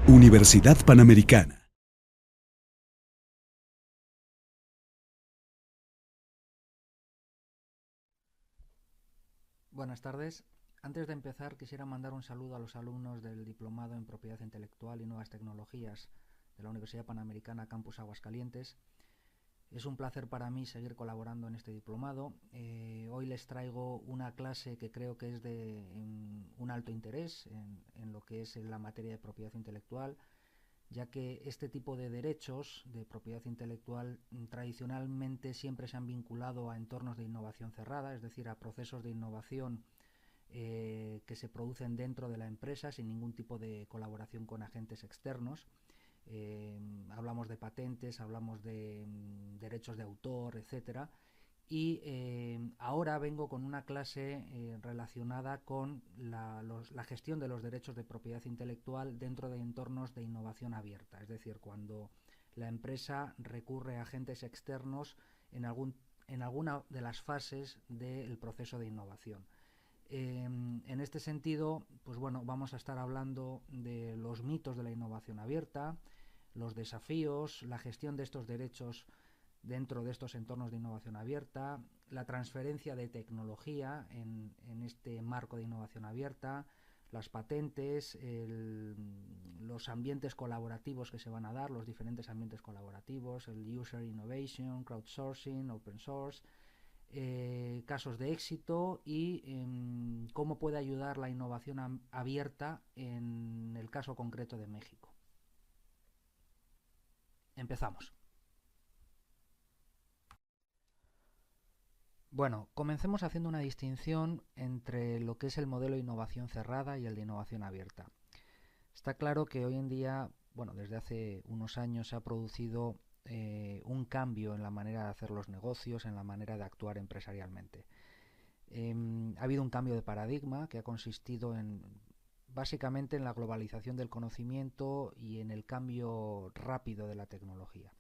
Universidad Panamericana. Buenas tardes. Antes de empezar, quisiera mandar un saludo a los alumnos del Diplomado en Propiedad Intelectual y Nuevas Tecnologías de la Universidad Panamericana Campus Aguascalientes. Es un placer para mí seguir colaborando en este diplomado. Hoy les traigo una clase que creo que es de un alto interés en lo que es la materia de propiedad intelectual, ya que este tipo de derechos de propiedad intelectual tradicionalmente siempre se han vinculado a entornos de innovación cerrada, es decir, a procesos de innovación que se producen dentro de la empresa sin ningún tipo de colaboración con agentes externos. Hablamos de patentes, hablamos de derechos de autor, etcétera. Y ahora vengo con una clase relacionada con la gestión de los derechos de propiedad intelectual dentro de entornos de innovación abierta, es decir, cuando la empresa recurre a agentes externos en alguna de las fases del proceso de innovación. En este sentido, pues bueno, vamos a estar hablando de los mitos de la innovación abierta, los desafíos, la gestión de estos derechos dentro de estos entornos de innovación abierta, la transferencia de tecnología en este marco de innovación abierta, las patentes, los ambientes colaborativos que se van a dar, los diferentes ambientes colaborativos, el user innovation, crowdsourcing, open source, casos de éxito y cómo puede ayudar la innovación abierta en el caso concreto de México. Empezamos. Bueno, comencemos haciendo una distinción entre lo que es el modelo de innovación cerrada y el de innovación abierta. Está claro que hoy en día, bueno, desde hace unos años se ha producido un cambio en la manera de hacer los negocios, en la manera de actuar empresarialmente. Ha habido un cambio de paradigma que ha consistido básicamente en la globalización del conocimiento y en el cambio rápido de la tecnología.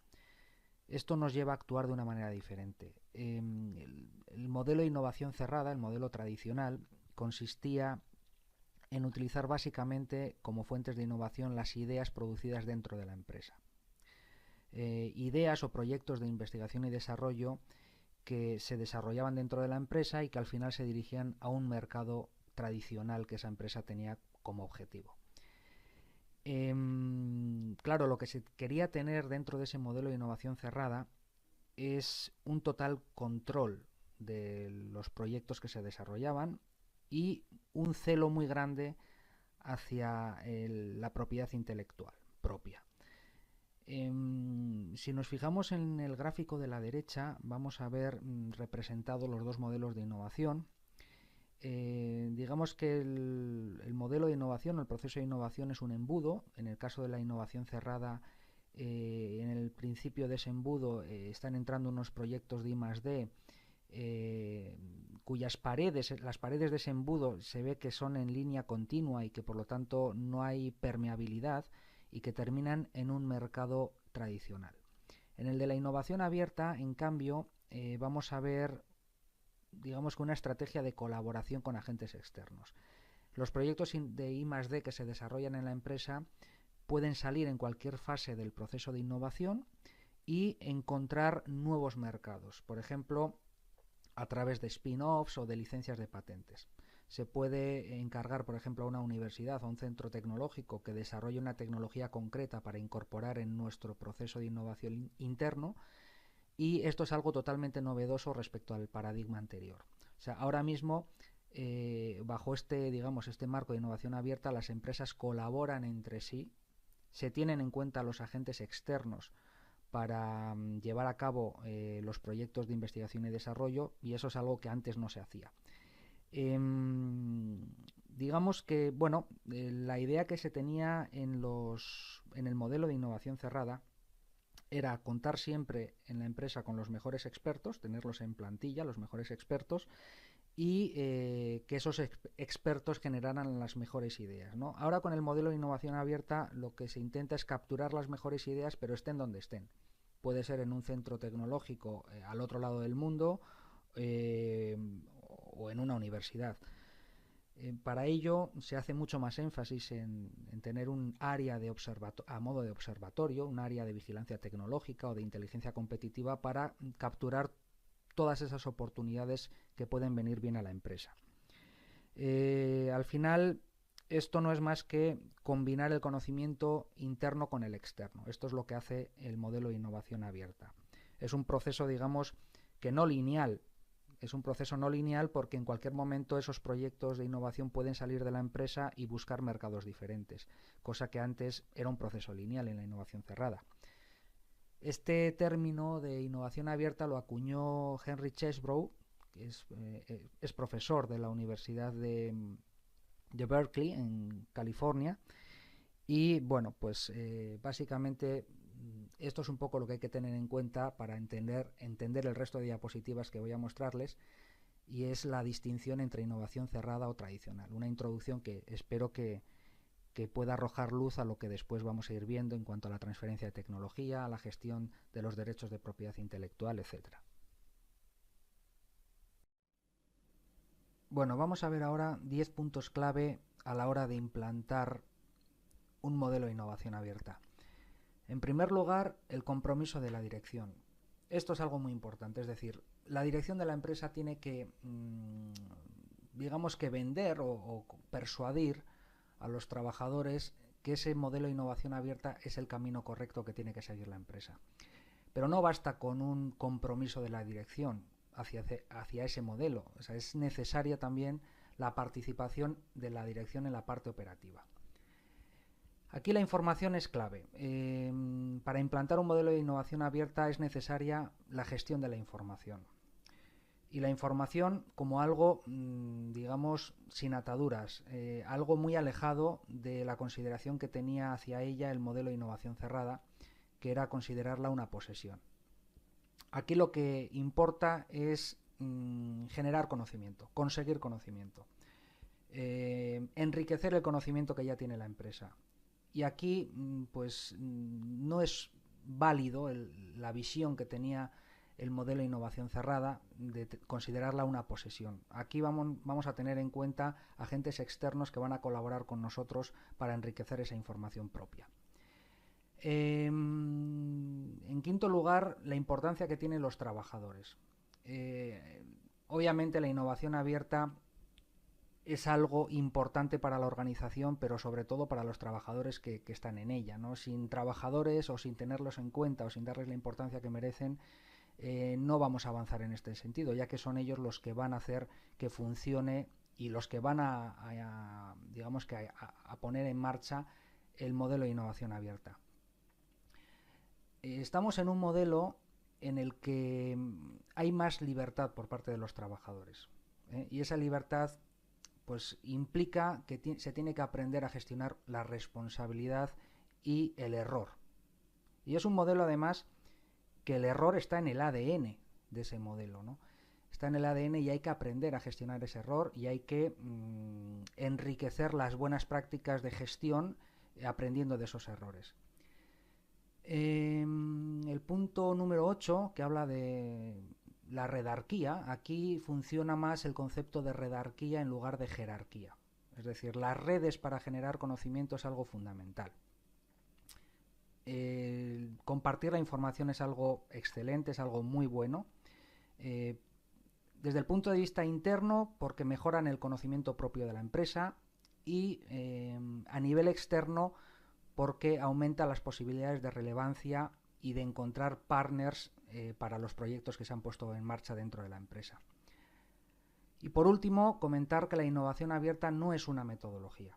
Esto nos lleva a actuar de una manera diferente. El modelo de innovación cerrada, el modelo tradicional, consistía en utilizar básicamente como fuentes de innovación las ideas producidas dentro de la empresa. Ideas o proyectos de investigación y desarrollo que se desarrollaban dentro de la empresa y que al final se dirigían a un mercado tradicional que esa empresa tenía como objetivo. Claro, lo que se quería tener dentro de ese modelo de innovación cerrada es un total control de los proyectos que se desarrollaban y un celo muy grande hacia la propiedad intelectual propia. Si nos fijamos en el gráfico de la derecha, vamos a ver representados los dos modelos de innovación. Digamos que el modelo de innovación, el proceso de innovación es un embudo. En el caso de la innovación cerrada, en el principio de ese embudo están entrando unos proyectos de I+D cuyas las paredes de ese embudo se ve que son en línea continua y que por lo tanto no hay permeabilidad y que terminan en un mercado tradicional. En el de la innovación abierta, en cambio, vamos a ver, digamos que una estrategia de colaboración con agentes externos. Los proyectos de I+D que se desarrollan en la empresa pueden salir en cualquier fase del proceso de innovación y encontrar nuevos mercados, por ejemplo, a través de spin-offs o de licencias de patentes. Se puede encargar, por ejemplo, a una universidad o a un centro tecnológico que desarrolle una tecnología concreta para incorporar en nuestro proceso de innovación interno, y esto es algo totalmente novedoso respecto al paradigma anterior. O sea, ahora mismo, bajo este marco de innovación abierta, las empresas colaboran entre sí, se tienen en cuenta los agentes externos para llevar a cabo los proyectos de investigación y desarrollo, y eso es algo que antes no se hacía. Digamos que, bueno, la idea que se tenía en el modelo de innovación cerrada era contar siempre en la empresa con los mejores expertos, tenerlos en plantilla, los mejores expertos, y que esos expertos generaran las mejores ideas, ¿no? Ahora con el modelo de innovación abierta lo que se intenta es capturar las mejores ideas, pero estén donde estén. Puede ser en un centro tecnológico al otro lado del mundo o en una universidad. Para ello se hace mucho más énfasis en tener un área de a modo de observatorio, un área de vigilancia tecnológica o de inteligencia competitiva para capturar todas esas oportunidades que pueden venir bien a la empresa. Al final, esto no es más que combinar el conocimiento interno con el externo. Esto es lo que hace el modelo de innovación abierta. Es un proceso, digamos, que no lineal. Es un proceso no lineal porque en cualquier momento esos proyectos de innovación pueden salir de la empresa y buscar mercados diferentes, cosa que antes era un proceso lineal en la innovación cerrada. Este término de innovación abierta lo acuñó Henry Chesbrough, que es profesor de la Universidad de Berkeley, en California, y bueno, pues básicamente esto es un poco lo que hay que tener en cuenta para entender el resto de diapositivas que voy a mostrarles, y es la distinción entre innovación cerrada o tradicional. Una introducción que espero que pueda arrojar luz a lo que después vamos a ir viendo en cuanto a la transferencia de tecnología, a la gestión de los derechos de propiedad intelectual, etc. Bueno, vamos a ver ahora 10 puntos clave a la hora de implantar un modelo de innovación abierta. En primer lugar, el compromiso de la dirección. Esto es algo muy importante, es decir, la dirección de la empresa tiene que, digamos que vender o persuadir a los trabajadores que ese modelo de innovación abierta es el camino correcto que tiene que seguir la empresa. Pero no basta con un compromiso de la dirección hacia ese modelo. O sea, es necesaria también la participación de la dirección en la parte operativa. Aquí la información es clave. Para implantar un modelo de innovación abierta es necesaria la gestión de la información. Y la información como algo, digamos, sin ataduras, algo muy alejado de la consideración que tenía hacia ella el modelo de innovación cerrada, que era considerarla una posesión. Aquí lo que importa es generar conocimiento, conseguir conocimiento, enriquecer el conocimiento que ya tiene la empresa. Y aquí pues no es válido la visión que tenía el modelo de innovación cerrada de considerarla una posesión. Aquí vamos a tener en cuenta agentes externos que van a colaborar con nosotros para enriquecer esa información propia. En quinto lugar, la importancia que tienen los trabajadores. Obviamente la innovación abierta es algo importante para la organización, pero sobre todo para los trabajadores que están en ella, ¿no? Sin trabajadores o sin tenerlos en cuenta o sin darles la importancia que merecen, no vamos a avanzar en este sentido, ya que son ellos los que van a hacer que funcione y los que van digamos que a poner en marcha el modelo de innovación abierta. Estamos en un modelo en el que hay más libertad por parte de los trabajadores, y esa libertad pues implica que se tiene que aprender a gestionar la responsabilidad y el error. Y es un modelo además que el error está en el ADN de ese modelo, ¿no? Está en el ADN y hay que aprender a gestionar ese error y hay que enriquecer las buenas prácticas de gestión aprendiendo de esos errores. El punto número 8, que habla de la redarquía, aquí funciona más el concepto de redarquía en lugar de jerarquía. Es decir, las redes para generar conocimiento es algo fundamental. Compartir la información es algo excelente, es algo muy bueno. Desde el punto de vista interno, porque mejoran el conocimiento propio de la empresa, y a nivel externo, porque aumenta las posibilidades de relevancia y de encontrar partners para los proyectos que se han puesto en marcha dentro de la empresa. Y por último, comentar que la innovación abierta no es una metodología.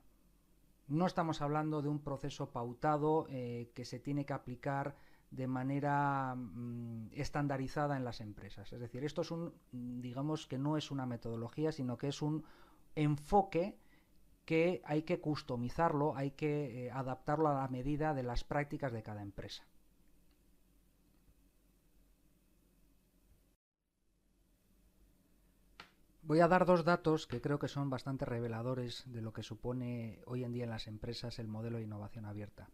No estamos hablando de un proceso pautado que se tiene que aplicar de manera estandarizada en las empresas. Es decir, esto es digamos que no es una metodología, sino que es un enfoque que hay que customizarlo, hay que adaptarlo a la medida de las prácticas de cada empresa. Voy a dar dos datos que creo que son bastante reveladores de lo que supone hoy en día en las empresas el modelo de innovación abierta.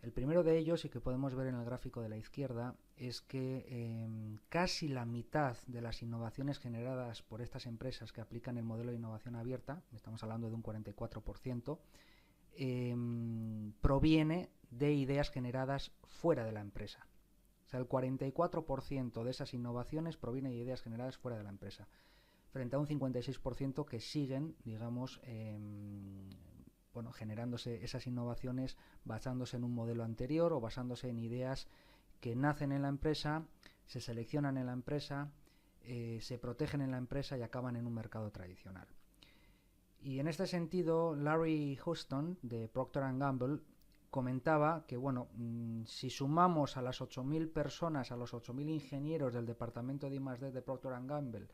El primero de ellos, y que podemos ver en el gráfico de la izquierda, es que casi la mitad de las innovaciones generadas por estas empresas que aplican el modelo de innovación abierta, estamos hablando de un 44%, proviene de ideas generadas fuera de la empresa. O sea, el 44% de esas innovaciones proviene de ideas generadas fuera de la empresa, frente a un 56% que siguen, digamos, generándose esas innovaciones basándose en un modelo anterior o basándose en ideas que nacen en la empresa, se seleccionan en la empresa, se protegen en la empresa y acaban en un mercado tradicional. Y en este sentido, Larry Houston, de Procter & Gamble, comentaba que, si sumamos a las 8.000 personas, a los 8.000 ingenieros del departamento de I+D de Procter & Gamble,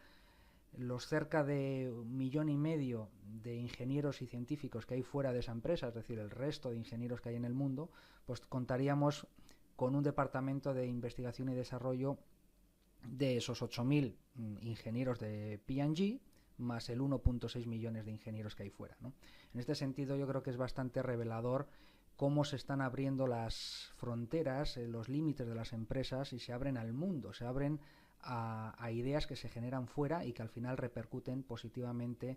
los cerca de 1,5 millones de ingenieros y científicos que hay fuera de esa empresa, es decir, el resto de ingenieros que hay en el mundo, pues contaríamos con un departamento de investigación y desarrollo de esos 8.000 ingenieros de P&G, más el 1,6 millones de ingenieros que hay fuera, ¿no? En este sentido, yo creo que es bastante revelador cómo se están abriendo las fronteras, los límites de las empresas, y se abren al mundo, se abren a ideas que se generan fuera y que al final repercuten positivamente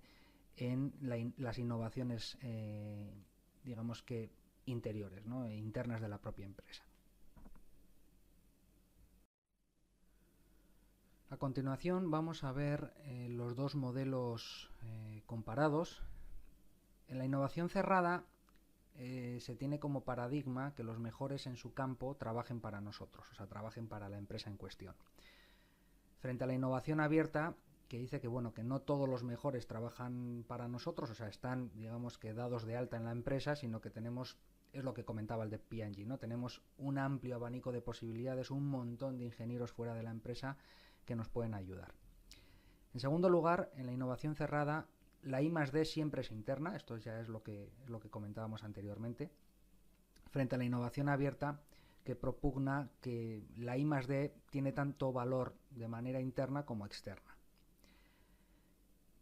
en las innovaciones, digamos que interiores, ¿no? E internas de la propia empresa. A continuación vamos a ver los dos modelos comparados. En la innovación cerrada se tiene como paradigma que los mejores en su campo trabajen para nosotros, o sea, trabajen para la empresa en cuestión. Frente a la innovación abierta, que dice que que no todos los mejores trabajan para nosotros, o sea, están, digamos, que dados de alta en la empresa, sino que tenemos, es lo que comentaba el de P&G, ¿no? Tenemos un amplio abanico de posibilidades, un montón de ingenieros fuera de la empresa que nos pueden ayudar. En segundo lugar, en la innovación cerrada, la I+D siempre es interna, esto ya es lo que comentábamos anteriormente, frente a la innovación abierta, que propugna que la I+D tiene tanto valor de manera interna como externa.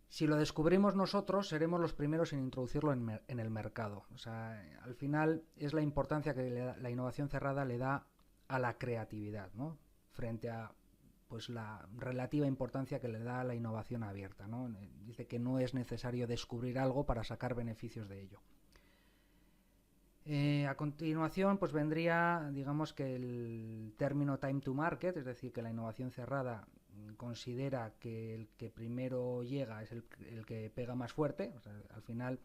Si lo descubrimos nosotros, seremos los primeros en introducirlo en el mercado. O sea, al final es la importancia que la innovación cerrada le da a la creatividad, ¿no? Frente a la relativa importancia que le da a la innovación abierta, ¿no? Dice que no es necesario descubrir algo para sacar beneficios de ello. A continuación, pues vendría, digamos, que el término time to market, es decir, que la innovación cerrada considera que el que primero llega es el que pega más fuerte. O sea, al final,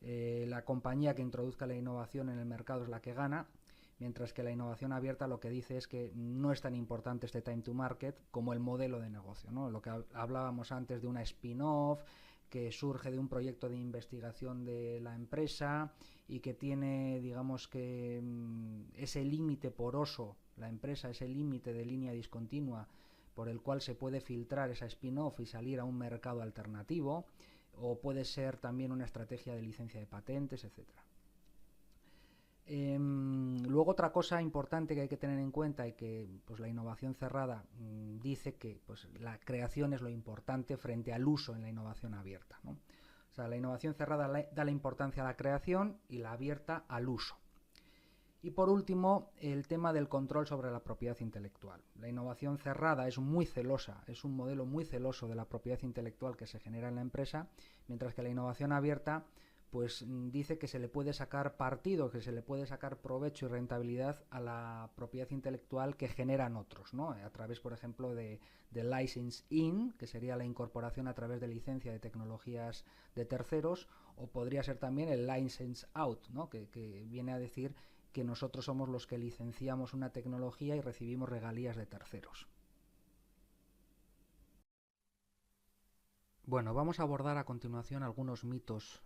la compañía que introduzca la innovación en el mercado es la que gana, mientras que la innovación abierta lo que dice es que no es tan importante este time to market como el modelo de negocio, ¿no? Lo que hablábamos antes de una spin-off que surge de un proyecto de investigación de la empresa y que tiene, digamos, que ese límite poroso, la empresa, ese límite de línea discontinua por el cual se puede filtrar esa spin-off y salir a un mercado alternativo, o puede ser también una estrategia de licencia de patentes, etcétera. Luego, otra cosa importante que hay que tener en cuenta y que la innovación cerrada dice que la creación es lo importante frente al uso en la innovación abierta, ¿no? O sea, la innovación cerrada da la importancia a la creación y la abierta al uso. Y por último, el tema del control sobre la propiedad intelectual. La innovación cerrada es muy celosa, es un modelo muy celoso de la propiedad intelectual que se genera en la empresa, mientras que la innovación abierta dice que se le puede sacar partido, que se le puede sacar provecho y rentabilidad a la propiedad intelectual que generan otros, ¿no? A través, por ejemplo, de license in, que sería la incorporación a través de licencia de tecnologías de terceros, o podría ser también el license out, ¿no? que viene a decir que nosotros somos los que licenciamos una tecnología y recibimos regalías de terceros. Bueno, vamos a abordar a continuación algunos mitos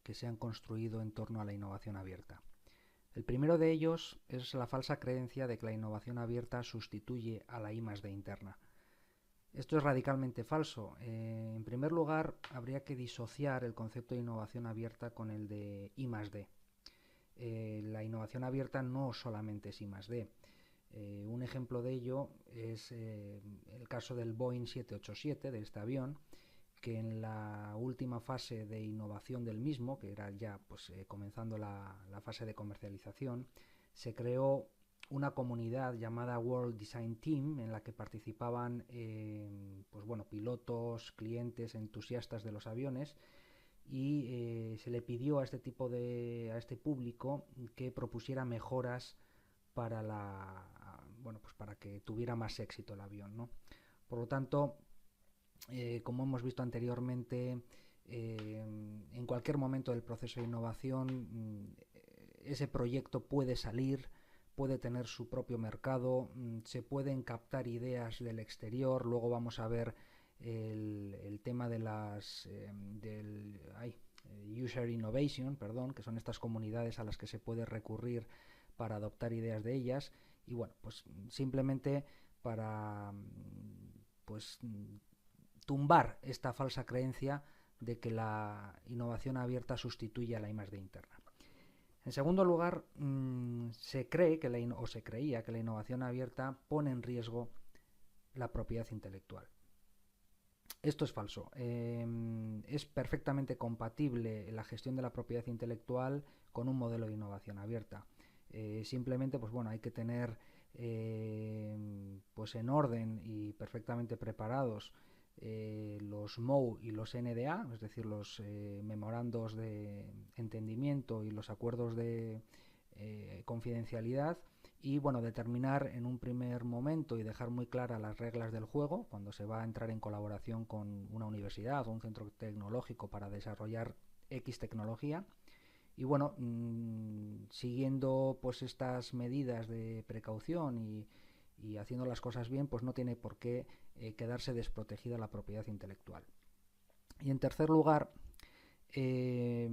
que se han construido en torno a la innovación abierta. El primero de ellos es la falsa creencia de que la innovación abierta sustituye a la I+D interna. Esto es radicalmente falso. En primer lugar, habría que disociar el concepto de innovación abierta con el de I+D. La innovación abierta no solamente es I+D. Un ejemplo de ello es el caso del Boeing 787, de este avión, que en la última fase de innovación del mismo, que era ya comenzando la fase de comercialización, se creó una comunidad llamada World Design Team, en la que participaban pues bueno, pilotos, clientes, entusiastas de los aviones, y se le pidió a este público que propusiera mejoras para pues para que tuviera más éxito el avión, ¿no? Por lo tanto, como hemos visto anteriormente, en cualquier momento del proceso de innovación, ese proyecto puede salir, puede tener su propio mercado, se pueden captar ideas del exterior. Luego vamos a ver el tema de las User Innovation, que son estas comunidades a las que se puede recurrir para adoptar ideas de ellas. Y bueno, pues simplemente para pues tumbar esta falsa creencia de que la innovación abierta sustituye a la I+D interna. En segundo lugar, se creía que la innovación abierta pone en riesgo la propiedad intelectual. Esto es falso. Es perfectamente compatible la gestión de la propiedad intelectual con un modelo de innovación abierta. Simplemente, pues bueno, hay que tener pues en orden y perfectamente preparados los MOU y los NDA, es decir, los memorandos de entendimiento y los acuerdos de confidencialidad, y bueno, determinar en un primer momento y dejar muy claras las reglas del juego cuando se va a entrar en colaboración con una universidad o un centro tecnológico para desarrollar X tecnología. Y bueno, siguiendo pues estas medidas de precaución y haciendo las cosas bien, pues no tiene por qué quedarse desprotegida la propiedad intelectual. Y en tercer lugar, se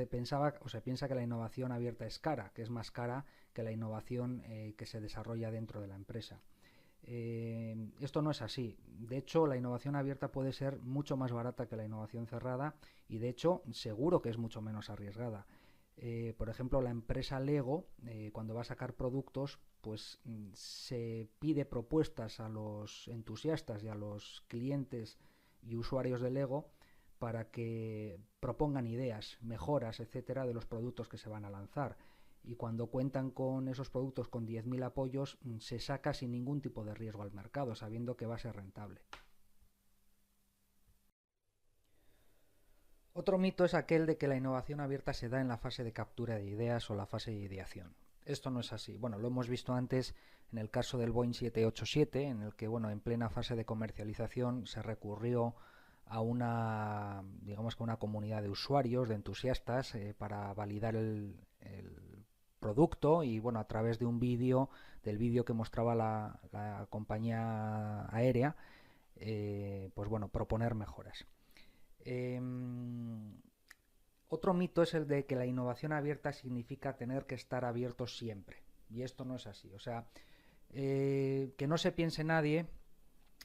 piensa que la innovación abierta es cara, que es más cara que la innovación que se desarrolla dentro de la empresa. Esto no es así. De hecho, la innovación abierta puede ser mucho más barata que la innovación cerrada, y de hecho seguro que es mucho menos arriesgada. Por ejemplo, la empresa Lego, cuando va a sacar productos, pues se pide propuestas a los entusiastas y a los clientes y usuarios de Lego para que propongan ideas, mejoras, etcétera, de los productos que se van a lanzar. Y cuando cuentan con esos productos con 10.000 apoyos, se saca sin ningún tipo de riesgo al mercado, sabiendo que va a ser rentable. Otro mito es aquel de que la innovación abierta se da en la fase de captura de ideas o la fase de ideación. Esto no es así. Bueno, lo hemos visto antes en el caso del Boeing 787, en el que, bueno, en plena fase de comercialización se recurrió a una, digamos que una comunidad de usuarios, de entusiastas, para validar el producto, y bueno, a través de un vídeo, del vídeo que mostraba la compañía aérea, pues bueno, proponer mejoras. Otro mito es el de que la innovación abierta significa tener que estar abierto siempre, y esto no es así. O sea, que no se piense nadie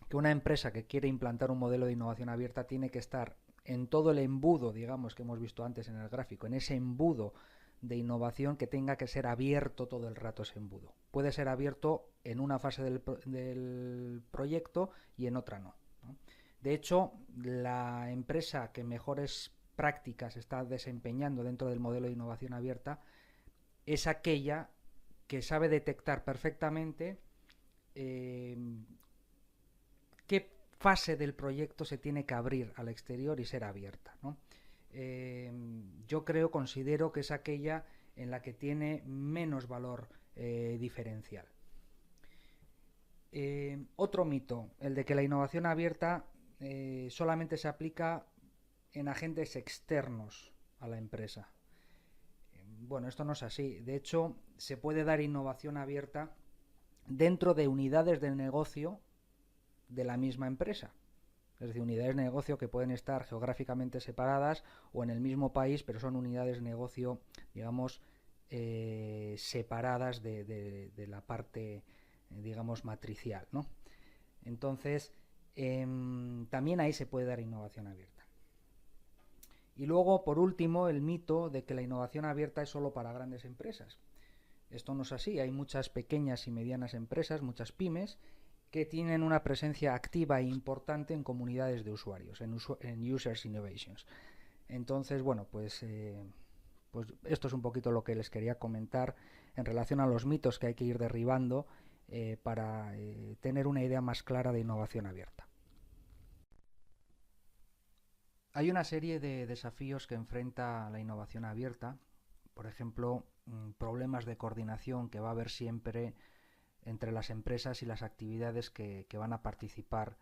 que una empresa que quiere implantar un modelo de innovación abierta tiene que estar en todo el embudo, digamos, que hemos visto antes en el gráfico, en ese embudo de innovación, que tenga que ser abierto todo el rato ese embudo. Puede ser abierto en una fase del proyecto y en otra no. De hecho, la empresa que mejores prácticas está desempeñando dentro del modelo de innovación abierta es aquella que sabe detectar perfectamente qué fase del proyecto se tiene que abrir al exterior y ser abierta, ¿no? Yo considero que es aquella en la que tiene menos valor diferencial. Otro mito, el de que la innovación abierta solamente se aplica en agentes externos a la empresa. Bueno, esto no es así. De hecho, se puede dar innovación abierta dentro de unidades del negocio de la misma empresa. Es decir, unidades de negocio que pueden estar geográficamente separadas o en el mismo país, pero son unidades de negocio, digamos, separadas de la parte, digamos, matricial, ¿no? Entonces, también ahí se puede dar innovación abierta. Y luego, por último, el mito de que la innovación abierta es solo para grandes empresas. Esto no es así. Hay muchas pequeñas y medianas empresas, muchas pymes, que tienen una presencia activa e importante en comunidades de usuarios, en Users Innovations. Entonces, bueno, pues Pues esto es un poquito lo que les quería comentar en relación a los mitos que hay que ir derribando para tener una idea más clara de innovación abierta. Hay una serie de desafíos que enfrenta la innovación abierta, por ejemplo, problemas de coordinación que va a haber siempre entre las empresas y las actividades que van a participar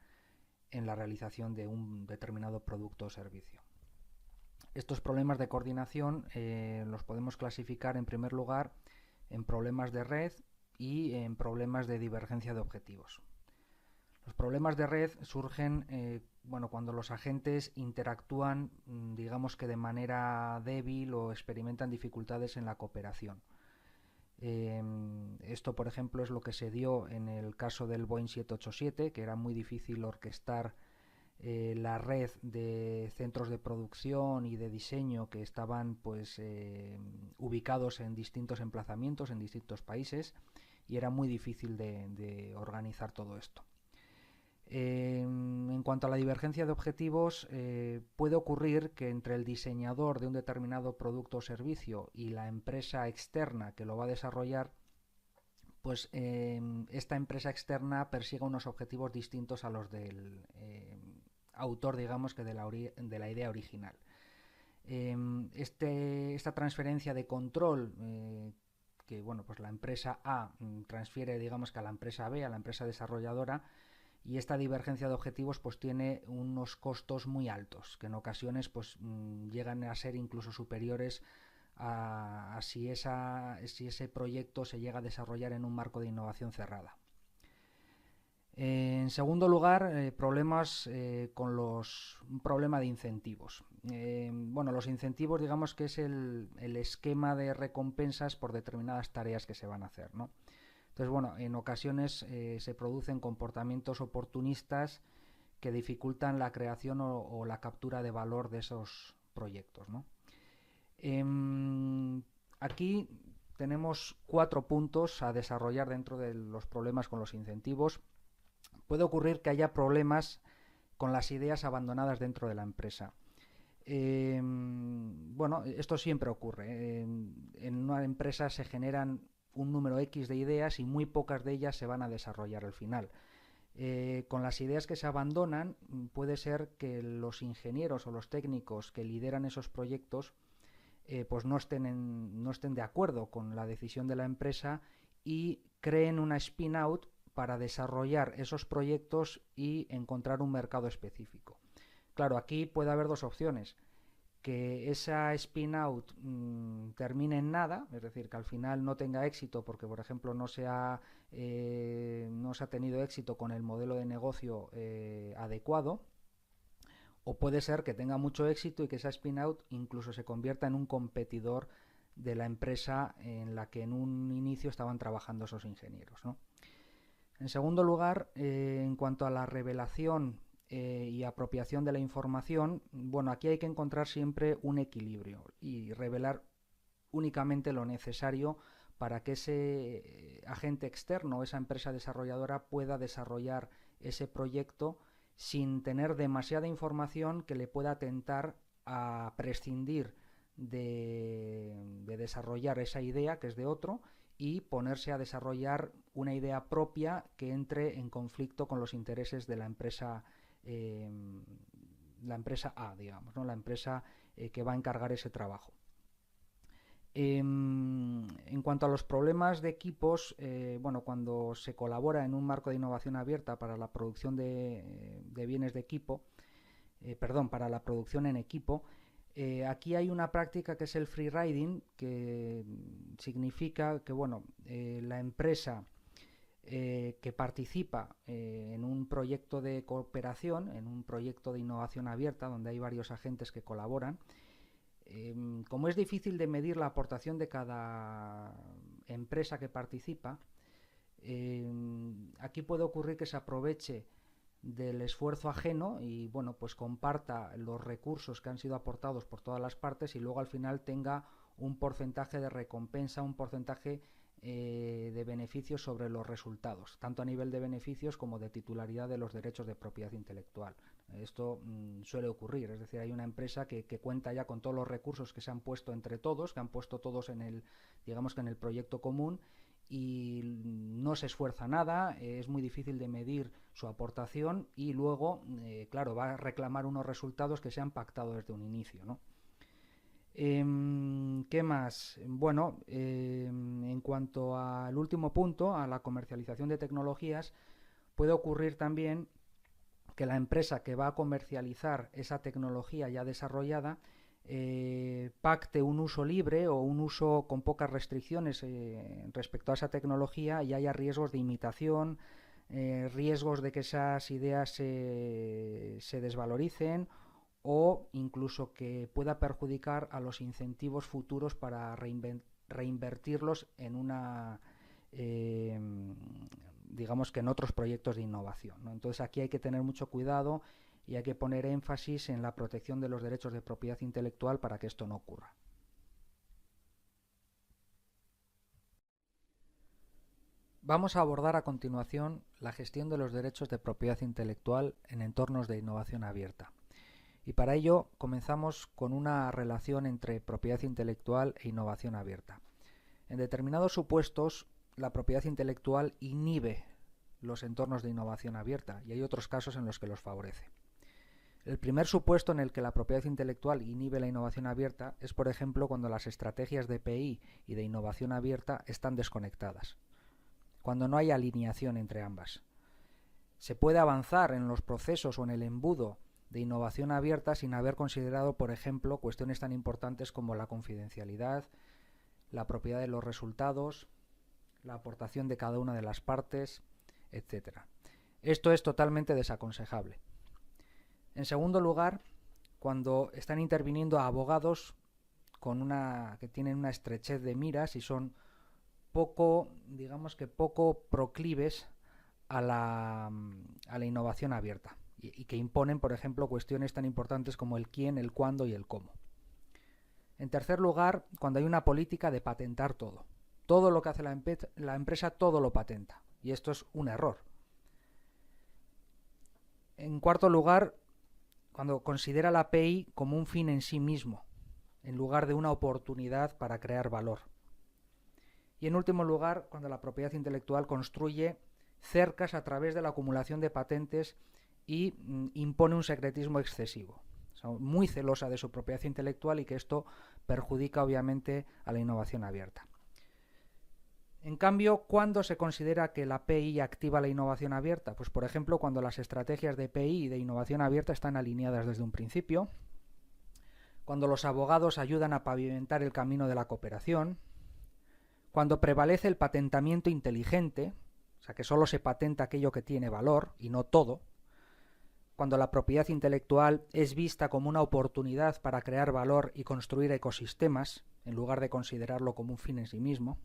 en la realización de un determinado producto o servicio. Estos problemas de coordinación los podemos clasificar en primer lugar en problemas de red y en problemas de divergencia de objetivos. Los problemas de red surgen cuando los agentes interactúan, digamos que de manera débil o experimentan dificultades en la cooperación. Esto, por ejemplo, es lo que se dio en el caso del Boeing 787, que era muy difícil orquestar la red de centros de producción y de diseño que estaban ubicados en distintos emplazamientos, en distintos países, y era muy difícil de organizar todo esto. En cuanto a la divergencia de objetivos, puede ocurrir que entre el diseñador de un determinado producto o servicio y la empresa externa que lo va a desarrollar, pues esta empresa externa persiga unos objetivos distintos a los del autor, digamos, que de la idea original. Esta transferencia de control que pues la empresa A transfiere, digamos, que a la empresa B, a la empresa desarrolladora, y esta divergencia de objetivos pues tiene unos costos muy altos, que en ocasiones llegan a ser incluso superiores a si ese proyecto se llega a desarrollar en un marco de innovación cerrada. En segundo lugar, problemas con un problema de incentivos. Los incentivos, digamos que es el esquema de recompensas por determinadas tareas que se van a hacer, ¿no? Entonces, en ocasiones se producen comportamientos oportunistas que dificultan la creación o la captura de valor de esos proyectos, ¿no? Aquí tenemos 4 puntos a desarrollar dentro de los problemas con los incentivos. Puede ocurrir que haya problemas con las ideas abandonadas dentro de la empresa. Esto siempre ocurre. En una empresa se generan un número X de ideas y muy pocas de ellas se van a desarrollar al final. Con las ideas que se abandonan, puede ser que los ingenieros o los técnicos que lideran esos proyectos no estén de acuerdo con la decisión de la empresa y creen una spin-out para desarrollar esos proyectos y encontrar un mercado específico. Claro, aquí puede haber dos opciones: que esa spin-out termine en nada, es decir, que al final no tenga éxito porque, por ejemplo, no se ha tenido éxito con el modelo de negocio adecuado, o puede ser que tenga mucho éxito y que esa spin-out incluso se convierta en un competidor de la empresa en la que en un inicio estaban trabajando esos ingenieros, ¿no? En segundo lugar, en cuanto a la revelación y apropiación de la información, aquí hay que encontrar siempre un equilibrio y revelar únicamente lo necesario para que ese agente externo, esa empresa desarrolladora, pueda desarrollar ese proyecto sin tener demasiada información que le pueda tentar a prescindir de desarrollar esa idea que es de otro y ponerse a desarrollar una idea propia que entre en conflicto con los intereses de la empresa A, digamos, ¿no? La empresa que va a encargar ese trabajo. En cuanto a los problemas de equipos, cuando se colabora en un marco de innovación abierta para la producción de bienes de equipo, para la producción en equipo, aquí hay una práctica que es el free riding, que significa que la empresa que participa en un proyecto de cooperación, en un proyecto de innovación abierta, donde hay varios agentes que colaboran, como es difícil de medir la aportación de cada empresa que participa, aquí puede ocurrir que se aproveche del esfuerzo ajeno y comparta los recursos que han sido aportados por todas las partes y luego al final tenga un porcentaje de recompensa, un porcentaje de beneficios sobre los resultados, tanto a nivel de beneficios como de titularidad de los derechos de propiedad intelectual. Esto suele ocurrir, es decir, hay una empresa que cuenta ya con todos los recursos que se han puesto entre todos, que han puesto todos en el, digamos que en el proyecto común, y no se esfuerza nada, es muy difícil de medir su aportación y luego, claro, va a reclamar unos resultados que se han pactado desde un inicio, ¿no? ¿Qué más? Bueno, en cuanto al último punto, a la comercialización de tecnologías, puede ocurrir también que la empresa que va a comercializar esa tecnología ya desarrollada pacte un uso libre o un uso con pocas restricciones respecto a esa tecnología y haya riesgos de imitación, riesgos de que esas ideas se desvaloricen o incluso que pueda perjudicar a los incentivos futuros para reinvertirlos en una digamos que en otros proyectos de innovación, ¿no? Entonces aquí hay que tener mucho cuidado y hay que poner énfasis en la protección de los derechos de propiedad intelectual para que esto no ocurra. Vamos a abordar a continuación la gestión de los derechos de propiedad intelectual en entornos de innovación abierta. Y para ello comenzamos con una relación entre propiedad intelectual e innovación abierta. En determinados supuestos, la propiedad intelectual inhibe los entornos de innovación abierta y hay otros casos en los que los favorece. El primer supuesto en el que la propiedad intelectual inhibe la innovación abierta es, por ejemplo, cuando las estrategias de PI y de innovación abierta están desconectadas, cuando no hay alineación entre ambas. Se puede avanzar en los procesos o en el embudo de innovación abierta sin haber considerado, por ejemplo, cuestiones tan importantes como la confidencialidad, la propiedad de los resultados, la aportación de cada una de las partes, etc. Esto es totalmente desaconsejable. En segundo lugar, cuando están interviniendo abogados que tienen una estrechez de miras y son poco proclives a la innovación abierta y que imponen, por ejemplo, cuestiones tan importantes como el quién, el cuándo y el cómo. En tercer lugar, cuando hay una política de patentar todo. Todo lo que hace la empresa, todo lo patenta. Y esto es un error. En cuarto lugar, cuando considera la API como un fin en sí mismo, en lugar de una oportunidad para crear valor. Y en último lugar, cuando la propiedad intelectual construye cercas a través de la acumulación de patentes y impone un secretismo excesivo. Son muy celosa de su propiedad intelectual y que esto perjudica obviamente a la innovación abierta. En cambio, ¿cuándo se considera que la PI activa la innovación abierta? Pues por ejemplo, cuando las estrategias de PI y de innovación abierta están alineadas desde un principio, cuando los abogados ayudan a pavimentar el camino de la cooperación, cuando prevalece el patentamiento inteligente, o sea que solo se patenta aquello que tiene valor y no todo, cuando la propiedad intelectual es vista como una oportunidad para crear valor y construir ecosistemas, en lugar de considerarlo como un fin en sí mismo,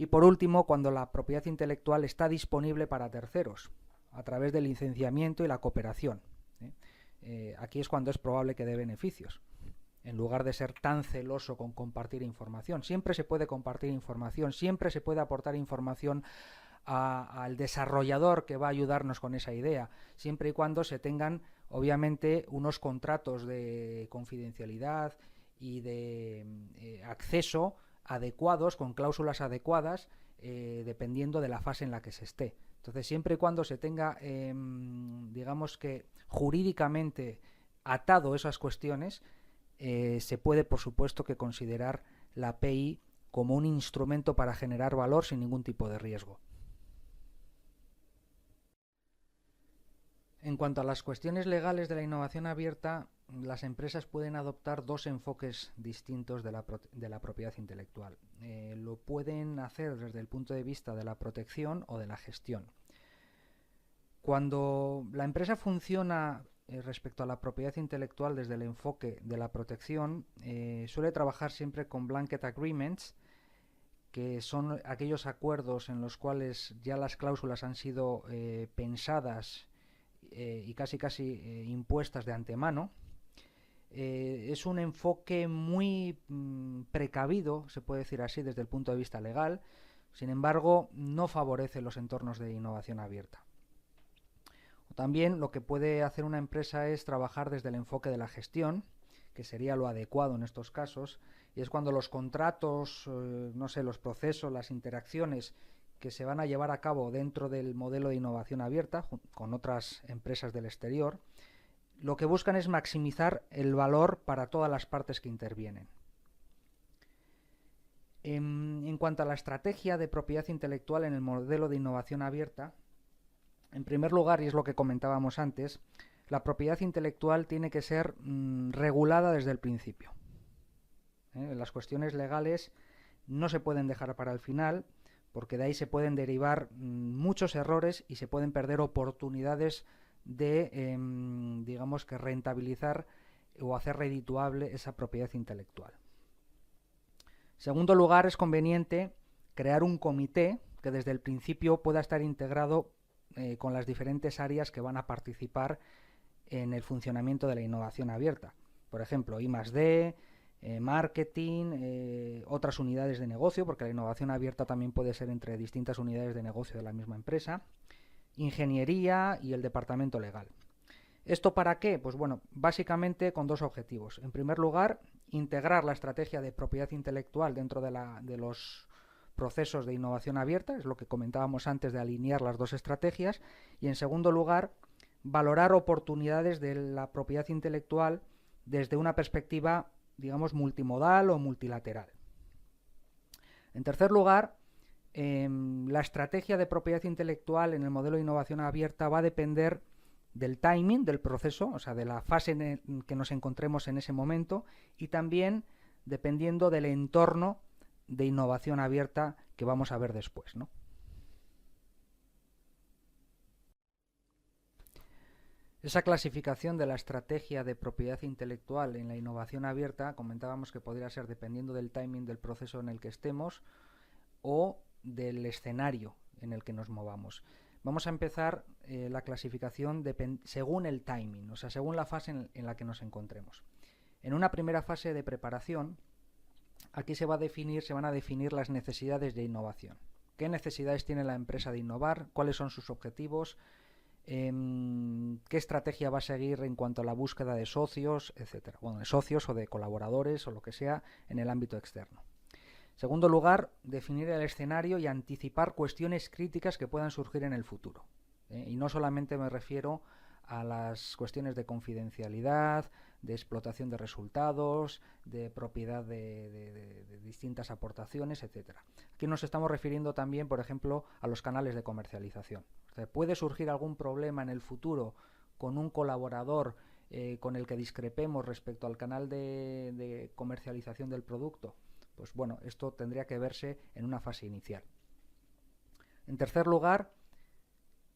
y por último, cuando la propiedad intelectual está disponible para terceros, a través del licenciamiento y la cooperación. Aquí es cuando es probable que dé beneficios, en lugar de ser tan celoso con compartir información. Siempre se puede compartir información, siempre se puede aportar información al desarrollador que va a ayudarnos con esa idea, siempre y cuando se tengan, obviamente, unos contratos de confidencialidad y de acceso adecuados, con cláusulas adecuadas, dependiendo de la fase en la que se esté. Entonces, siempre y cuando se tenga, digamos que jurídicamente atado esas cuestiones, se puede, por supuesto, que considerar la API como un instrumento para generar valor sin ningún tipo de riesgo. En cuanto a las cuestiones legales de la innovación abierta, las empresas pueden adoptar dos enfoques distintos de la propiedad intelectual. Lo pueden hacer desde el punto de vista de la protección o de la gestión. Cuando la empresa funciona respecto a la propiedad intelectual desde el enfoque de la protección, suele trabajar siempre con blanket agreements, que son aquellos acuerdos en los cuales ya las cláusulas han sido pensadas y casi impuestas de antemano. Es un enfoque muy precavido, se puede decir así, desde el punto de vista legal. Sin embargo, no favorece los entornos de innovación abierta. también lo que puede hacer una empresa es trabajar desde el enfoque de la gestión, que sería lo adecuado en estos casos, y es cuando los contratos, no sé, los procesos, las interacciones que se van a llevar a cabo dentro del modelo de innovación abierta con otras empresas del exterior, lo que buscan es maximizar el valor para todas las partes que intervienen. En cuanto a la estrategia de propiedad intelectual en el modelo de innovación abierta, en primer lugar, y es lo que comentábamos antes, la propiedad intelectual tiene que ser regulada desde el principio. Las cuestiones legales no se pueden dejar para el final, porque de ahí se pueden derivar muchos errores y se pueden perder oportunidades de, digamos que rentabilizar o hacer redituable esa propiedad intelectual. En segundo lugar, es conveniente crear un comité que desde el principio pueda estar integrado con las diferentes áreas que van a participar en el funcionamiento de la innovación abierta. Por ejemplo, I+D, marketing, otras unidades de negocio, porque la innovación abierta también puede ser entre distintas unidades de negocio de la misma empresa, ingeniería y el departamento legal. ¿Esto para qué? Pues bueno, básicamente con dos objetivos. En primer lugar, integrar la estrategia de propiedad intelectual dentro de los procesos de innovación abierta, es lo que comentábamos antes de alinear las dos estrategias, y en segundo lugar, valorar oportunidades de la propiedad intelectual desde una perspectiva, digamos, multimodal o multilateral. En tercer lugar, la estrategia de propiedad intelectual en el modelo de innovación abierta va a depender del timing del proceso, o sea, de la fase en que nos encontremos en ese momento, y también dependiendo del entorno de innovación abierta que vamos a ver después, ¿no? Esa clasificación de la estrategia de propiedad intelectual en la innovación abierta, comentábamos que podría ser dependiendo del timing del proceso en el que estemos o del escenario en el que nos movamos. Vamos a empezar la clasificación según el timing, o sea, según la fase en la que nos encontremos. En una primera fase de preparación, aquí se van a definir las necesidades de innovación. ¿Qué necesidades tiene la empresa de innovar? ¿Cuáles son sus objetivos? ¿Qué estrategia va a seguir en cuanto a la búsqueda de socios, etcétera? Bueno, de socios o de colaboradores o lo que sea en el ámbito externo. En segundo lugar, definir el escenario y anticipar cuestiones críticas que puedan surgir en el futuro. Y no solamente me refiero a las cuestiones de confidencialidad, de explotación de resultados, de propiedad de distintas aportaciones, etcétera. Aquí nos estamos refiriendo también, por ejemplo, a los canales de comercialización. O sea, puede surgir algún problema en el futuro con un colaborador con el que discrepemos respecto al canal de comercialización del producto. Pues bueno, esto tendría que verse en una fase inicial. En tercer lugar,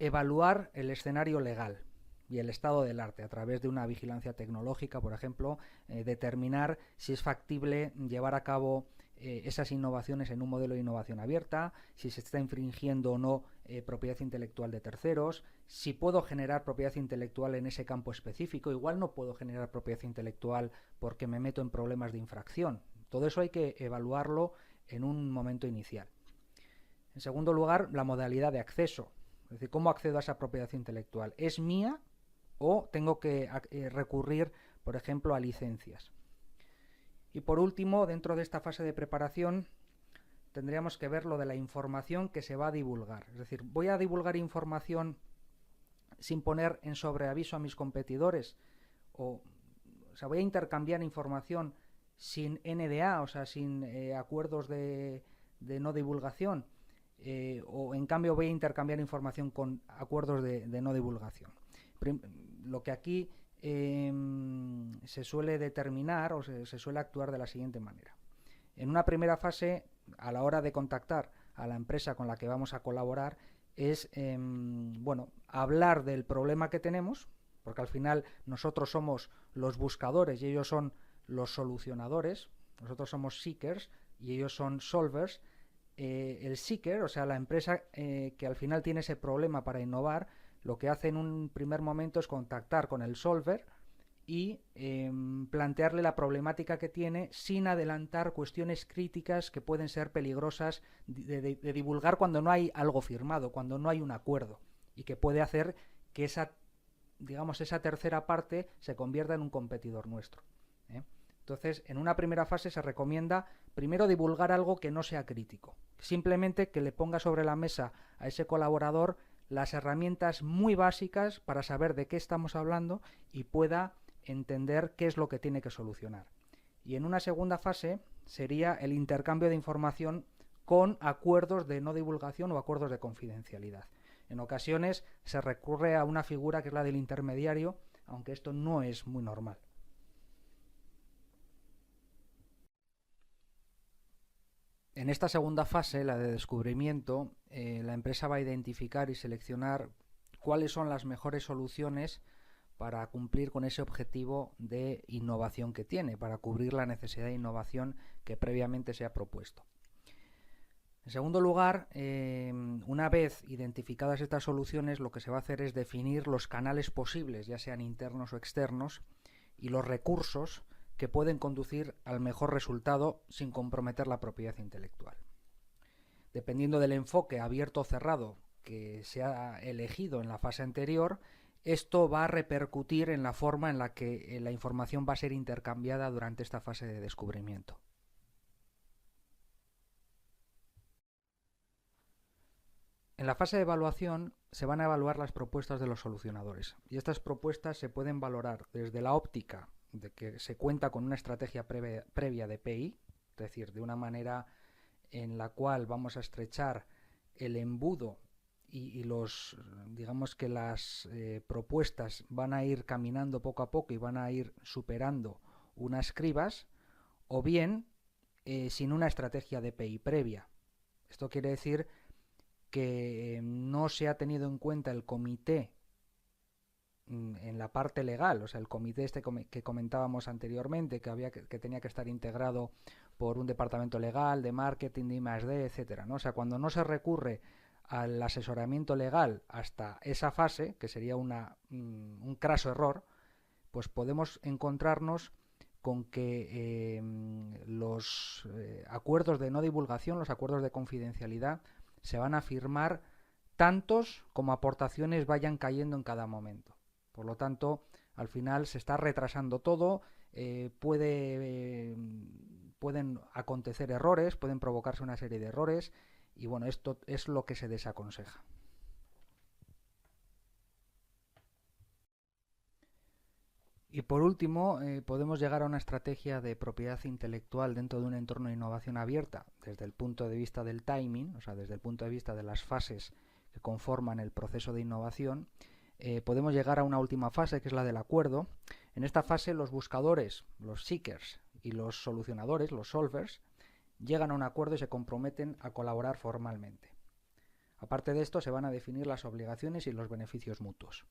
evaluar el escenario legal y el estado del arte a través de una vigilancia tecnológica, por ejemplo, determinar si es factible llevar a cabo esas innovaciones en un modelo de innovación abierta, si se está infringiendo o no propiedad intelectual de terceros, si puedo generar propiedad intelectual en ese campo específico. Igual no puedo generar propiedad intelectual porque me meto en problemas de infracción. Todo eso hay que evaluarlo en un momento inicial. En segundo lugar, la modalidad de acceso. Es decir, ¿cómo accedo a esa propiedad intelectual? ¿Es mía o tengo que recurrir, por ejemplo, a licencias? Y por último, dentro de esta fase de preparación, tendríamos que ver lo de la información que se va a divulgar. Es decir, ¿voy a divulgar información sin poner en sobreaviso a mis competidores? O sea, ¿voy a intercambiar información sin NDA, o sea, sin acuerdos de no divulgación? O en cambio voy a intercambiar información con acuerdos de no divulgación. Lo que aquí se suele determinar o se suele actuar de la siguiente manera. En una primera fase, a la hora de contactar a la empresa con la que vamos a colaborar, es bueno, hablar del problema que tenemos, porque al final nosotros somos los buscadores y ellos son los solucionadores. Nosotros somos seekers y ellos son solvers. El seeker, o sea, la empresa que al final tiene ese problema para innovar, lo que hace en un primer momento es contactar con el solver y plantearle la problemática que tiene sin adelantar cuestiones críticas que pueden ser peligrosas de divulgar cuando no hay algo firmado, cuando no hay un acuerdo, y que puede hacer que esa digamos, esa tercera parte se convierta en un competidor nuestro, ¿eh? Entonces, en una primera fase se recomienda primero divulgar algo que no sea crítico. Simplemente que le ponga sobre la mesa a ese colaborador las herramientas muy básicas para saber de qué estamos hablando y pueda entender qué es lo que tiene que solucionar. Y en una segunda fase sería el intercambio de información con acuerdos de no divulgación o acuerdos de confidencialidad. En ocasiones se recurre a una figura que es la del intermediario, aunque esto no es muy normal. En esta segunda fase, la de descubrimiento, la empresa va a identificar y seleccionar cuáles son las mejores soluciones para cumplir con ese objetivo de innovación que tiene, para cubrir la necesidad de innovación que previamente se ha propuesto. En segundo lugar, una vez identificadas estas soluciones, lo que se va a hacer es definir los canales posibles, ya sean internos o externos, y los recursos que pueden conducir al mejor resultado sin comprometer la propiedad intelectual. Dependiendo del enfoque abierto o cerrado que se ha elegido en la fase anterior, esto va a repercutir en la forma en la que la información va a ser intercambiada durante esta fase de descubrimiento. En la fase de evaluación se van a evaluar las propuestas de los solucionadores, y estas propuestas se pueden valorar desde la óptica de que se cuenta con una estrategia previa de PI, es decir, de una manera en la cual vamos a estrechar el embudo y digamos que las propuestas van a ir caminando poco a poco y van a ir superando unas cribas, o bien sin una estrategia de PI previa. Esto quiere decir que no se ha tenido en cuenta el comité en la parte legal, o sea, el comité que comentábamos anteriormente, que tenía que estar integrado por un departamento legal, de marketing, de I+D, etcétera, ¿no? O sea, cuando no se recurre al asesoramiento legal hasta esa fase, que sería un craso error, pues podemos encontrarnos con que los acuerdos de no divulgación, los acuerdos de confidencialidad, se van a firmar tantos como aportaciones vayan cayendo en cada momento. Por lo tanto, al final se está retrasando todo, pueden acontecer errores, pueden provocarse una serie de errores, y bueno, esto es lo que se desaconseja. Y por último, podemos llegar a una estrategia de propiedad intelectual dentro de un entorno de innovación abierta, desde el punto de vista del timing, o sea, desde el punto de vista de las fases que conforman el proceso de innovación. Podemos llegar a una última fase, que es la del acuerdo. En esta fase, los buscadores, los seekers, y los solucionadores, los solvers, llegan a un acuerdo y se comprometen a colaborar formalmente. Aparte de esto, se van a definir las obligaciones y los beneficios mutuos.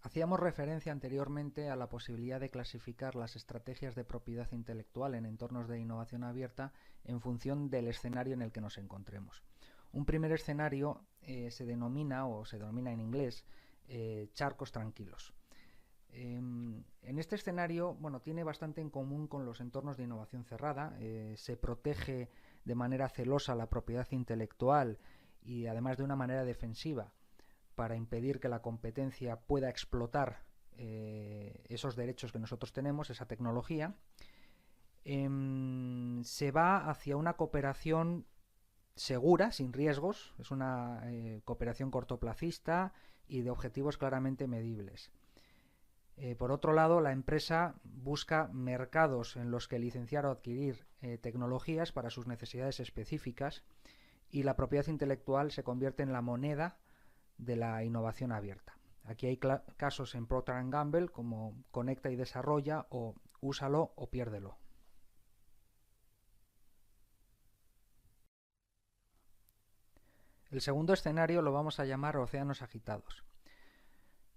Hacíamos referencia anteriormente a la posibilidad de clasificar las estrategias de propiedad intelectual en entornos de innovación abierta en función del escenario en el que nos encontremos. Un primer escenario se denomina en inglés charcos tranquilos. En este escenario, bueno, tiene bastante en común con los entornos de innovación cerrada. Se protege de manera celosa la propiedad intelectual y además de una manera defensiva para impedir que la competencia pueda explotar esos derechos que nosotros tenemos, esa tecnología. Se va hacia una cooperación segura, sin riesgos, es una cooperación cortoplacista y de objetivos claramente medibles. Por otro lado, la empresa busca mercados en los que licenciar o adquirir tecnologías para sus necesidades específicas, y la propiedad intelectual se convierte en la moneda de la innovación abierta. Aquí hay casos en Procter & Gamble como conecta y desarrolla, o úsalo o piérdelo. El segundo escenario lo vamos a llamar océanos agitados.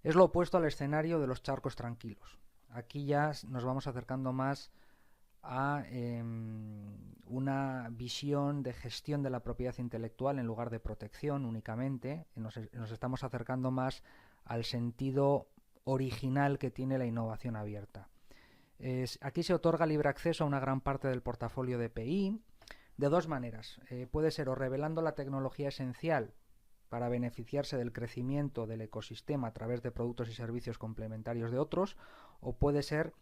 Es lo opuesto al escenario de los charcos tranquilos. Aquí ya nos vamos acercando más a una visión de gestión de la propiedad intelectual en lugar de protección únicamente. Nos estamos acercando más al sentido original que tiene la innovación abierta. Aquí se otorga libre acceso a una gran parte del portafolio de PI de dos maneras. Puede ser o revelando la tecnología esencial para beneficiarse del crecimiento del ecosistema a través de productos y servicios complementarios de otros, o puede ser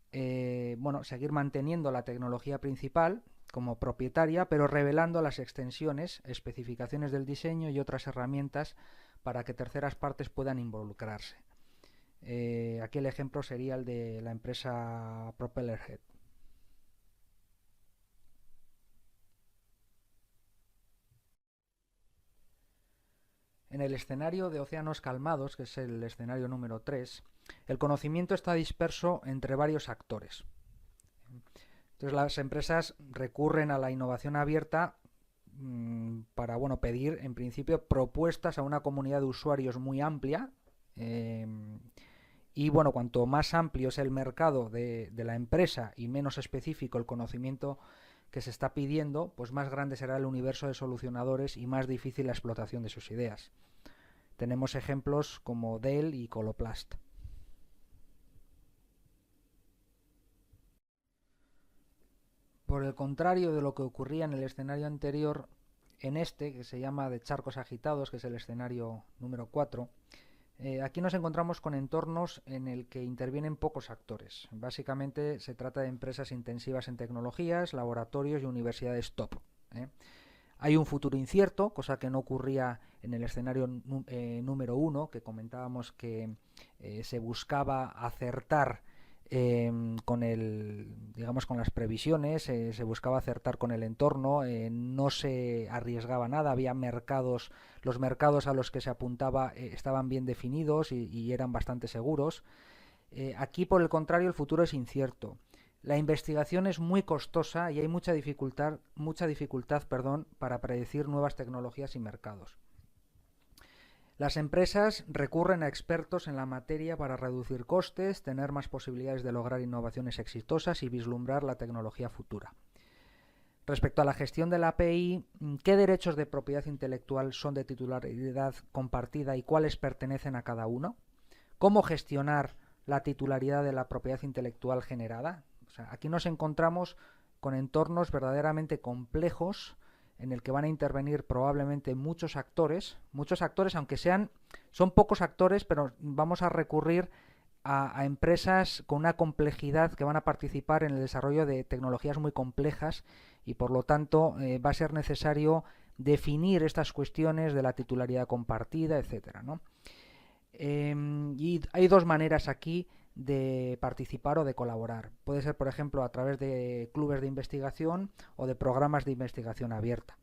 seguir manteniendo la tecnología principal como propietaria, pero revelando las extensiones, especificaciones del diseño y otras herramientas para que terceras partes puedan involucrarse. Aquí el ejemplo sería el de la empresa Propellerhead. En el escenario de océanos calmados, que es el escenario número 3, el conocimiento está disperso entre varios actores. Entonces las empresas recurren a la innovación abierta para pedir en principio propuestas a una comunidad de usuarios muy amplia, y cuanto más amplio es el mercado de la empresa y menos específico el conocimiento que se está pidiendo, pues más grande será el universo de solucionadores y más difícil la explotación de sus ideas. Tenemos ejemplos como Dell y Coloplast. Por el contrario de lo que ocurría en el escenario anterior, en este, que se llama de charcos agitados, que es el escenario número 4, aquí nos encontramos con entornos en el que intervienen pocos actores. Básicamente se trata de empresas intensivas en tecnologías, laboratorios y universidades top. Hay un futuro incierto, cosa que no ocurría en el escenario número 1, que comentábamos que se buscaba acertar con las previsiones, se buscaba acertar con el entorno, no se arriesgaba nada, había mercados, los mercados a los que se apuntaba estaban bien definidos y eran bastante seguros. Aquí, por el contrario, el futuro es incierto. La investigación es muy costosa y hay mucha dificultad, para predecir nuevas tecnologías y mercados. Las empresas recurren a expertos en la materia para reducir costes, tener más posibilidades de lograr innovaciones exitosas y vislumbrar la tecnología futura. Respecto a la gestión de la API, ¿qué derechos de propiedad intelectual son de titularidad compartida y cuáles pertenecen a cada uno? ¿Cómo gestionar la titularidad de la propiedad intelectual generada? Aquí nos encontramos con entornos verdaderamente complejos en el que van a intervenir probablemente muchos actores, aunque son pocos actores, pero vamos a recurrir a empresas con una complejidad que van a participar en el desarrollo de tecnologías muy complejas y por lo tanto va a ser necesario definir estas cuestiones de la titularidad compartida, etcétera, ¿no? Y hay dos maneras aquí de participar o de colaborar. Puede ser, por ejemplo, a través de clubes de investigación o de programas de investigación abierta.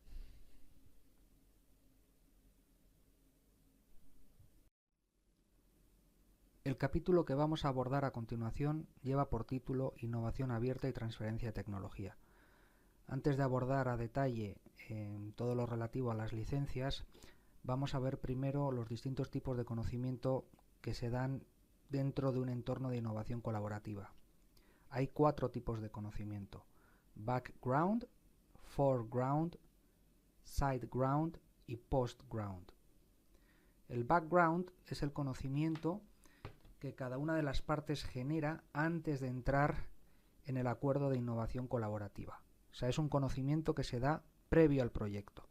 El capítulo que vamos a abordar a continuación lleva por título Innovación abierta y transferencia de tecnología. Antes de abordar a detalle todo lo relativo a las licencias, vamos a ver primero los distintos tipos de conocimiento que se dan dentro de un entorno de innovación colaborativa. Hay 4 tipos de conocimiento: background, foreground, sideground y postground. El background es el conocimiento que cada una de las partes genera antes de entrar en el acuerdo de innovación colaborativa. O sea, es un conocimiento que se da previo al proyecto.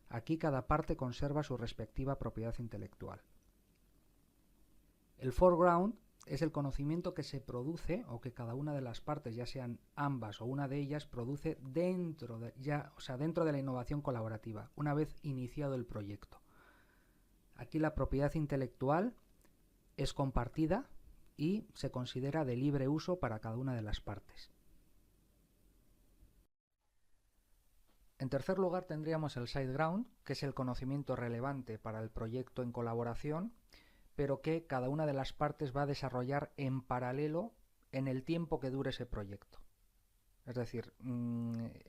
Aquí cada parte conserva su respectiva propiedad intelectual. El foreground es el conocimiento que se produce o que cada una de las partes, ya sean ambas o una de ellas, produce dentro de la innovación colaborativa, una vez iniciado el proyecto. Aquí la propiedad intelectual es compartida y se considera de libre uso para cada una de las partes. En tercer lugar tendríamos el sideground, que es el conocimiento relevante para el proyecto en colaboración, pero que cada una de las partes va a desarrollar en paralelo en el tiempo que dure ese proyecto. Es decir,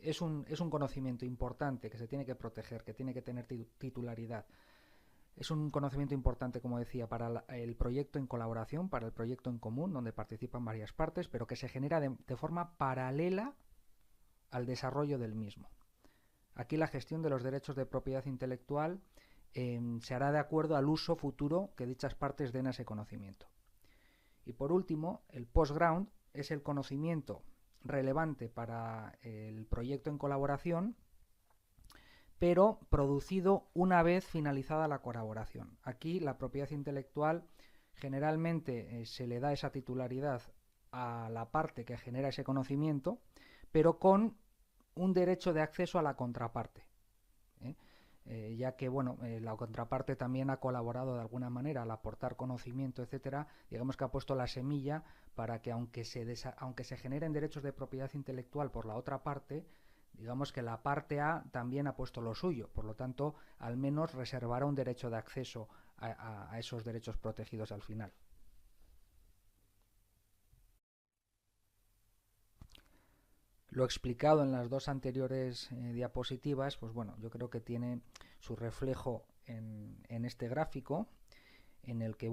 es un conocimiento importante que se tiene que proteger, que tiene que tener titularidad. Es un conocimiento importante, como decía, para el proyecto en colaboración, para el proyecto en común, donde participan varias partes, pero que se genera de forma paralela al desarrollo del mismo. Aquí la gestión de los derechos de propiedad intelectual se hará de acuerdo al uso futuro que dichas partes den a ese conocimiento. Y por último, el postground es el conocimiento relevante para el proyecto en colaboración, pero producido una vez finalizada la colaboración. Aquí la propiedad intelectual generalmente se le da esa titularidad a la parte que genera ese conocimiento, pero con un derecho de acceso a la contraparte. Ya que la contraparte también ha colaborado de alguna manera al aportar conocimiento, etcétera, digamos que ha puesto la semilla para que aunque se generen derechos de propiedad intelectual por la otra parte, digamos que la parte A también ha puesto lo suyo, por lo tanto, al menos reservará un derecho de acceso a esos derechos protegidos al final. Lo explicado en las dos anteriores diapositivas, pues bueno, yo creo que tiene su reflejo en este gráfico, en el que,